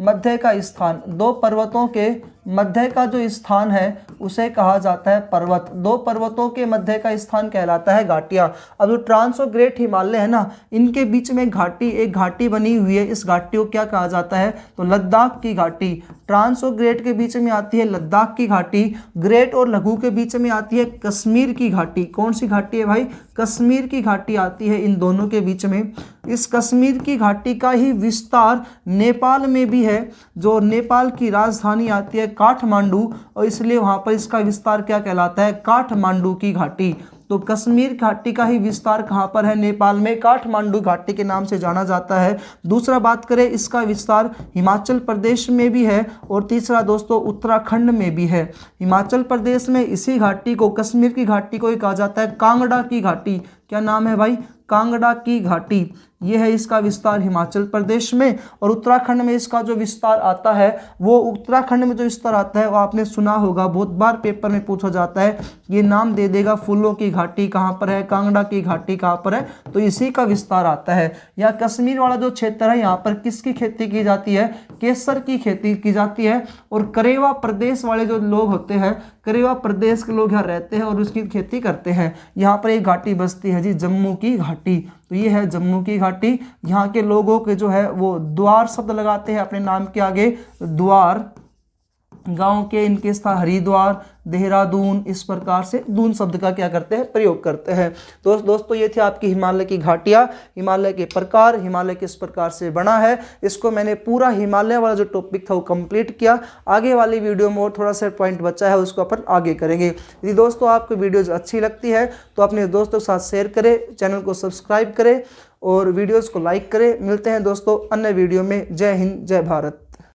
मध्य का स्थान, 2 पर्वतों के मध्य का जो स्थान है उसे कहा जाता है पर्वत। 2 पर्वतों के मध्य का स्थान कहलाता है घाटियाँ। अब जो ट्रांस और ग्रेट हिमालय है ना, इनके बीच में एक घाटी बनी हुई है, इस घाटी को क्या कहा जाता है, तो लद्दाख की घाटी। ट्रांस और ग्रेट के बीच में आती है लद्दाख की घाटी, ग्रेट और लघु के बीच में आती है कश्मीर की घाटी। कौन सी घाटी है भाई, कश्मीर की घाटी आती है इन दोनों के बीच में। इस कश्मीर की घाटी का ही विस्तार नेपाल में भी है, जो नेपाल की राजधानी आती है काठमांडू, और इसलिए वहाँ पर इसका विस्तार क्या कहलाता है, काठमांडू की घाटी। तो कश्मीर घाटी का ही विस्तार कहाँ पर है, नेपाल में, काठमांडू घाटी के नाम से जाना जाता है। दूसरा बात करें, इसका विस्तार हिमाचल प्रदेश में भी है, और तीसरा दोस्तों उत्तराखंड में भी है। हिमाचल प्रदेश में इसी घाटी को, कश्मीर की घाटी को ही कहा जाता है कांगड़ा की घाटी। क्या नाम है भाई, कांगड़ा की घाटी। ये है इसका विस्तार हिमाचल प्रदेश में। और उत्तराखंड में इसका जो विस्तार आता है, वो उत्तराखंड में जो विस्तार आता है वो आपने सुना होगा, बहुत बार पेपर में पूछा जाता है, ये नाम दे देगा फूलों की घाटी कहाँ पर है, कांगड़ा की घाटी कहाँ पर है, तो इसी का विस्तार आता है। या कश्मीर वाला जो क्षेत्र है, यहाँ पर किसकी खेती की जाती है, केसर की खेती की जाती है। और करेवा प्रदेश वाले जो लोग होते हैं, करेवा प्रदेश के लोग यहाँ रहते हैं और उसकी खेती करते हैं। यहाँ पर एक घाटी बसती है जी, जम्मू की घाटी। तो ये है जम्मू की घाटी। यहाँ के लोगों के जो है वो द्वार शब्द लगाते हैं अपने नाम के आगे, द्वार। गांव के इनके स्थान हरिद्वार, देहरादून, इस प्रकार से दून शब्द का क्या करते हैं, प्रयोग करते हैं। दोस्तों ये थी आपकी हिमालय की घाटियाँ, हिमालय के प्रकार, हिमालय किस प्रकार से बना है। इसको मैंने पूरा हिमालय वाला जो टॉपिक था वो कंप्लीट किया। आगे वाली वीडियो में और थोड़ा सा पॉइंट बचा है, उसको अपन आगे करेंगे। यदि दोस्तों आपको वीडियोज़ अच्छी लगती है तो अपने दोस्तों के साथ शेयर करें, चैनल को सब्सक्राइब करें और वीडियोज़ को लाइक करें। मिलते हैं दोस्तों अन्य वीडियो में। जय हिंद, जय भारत।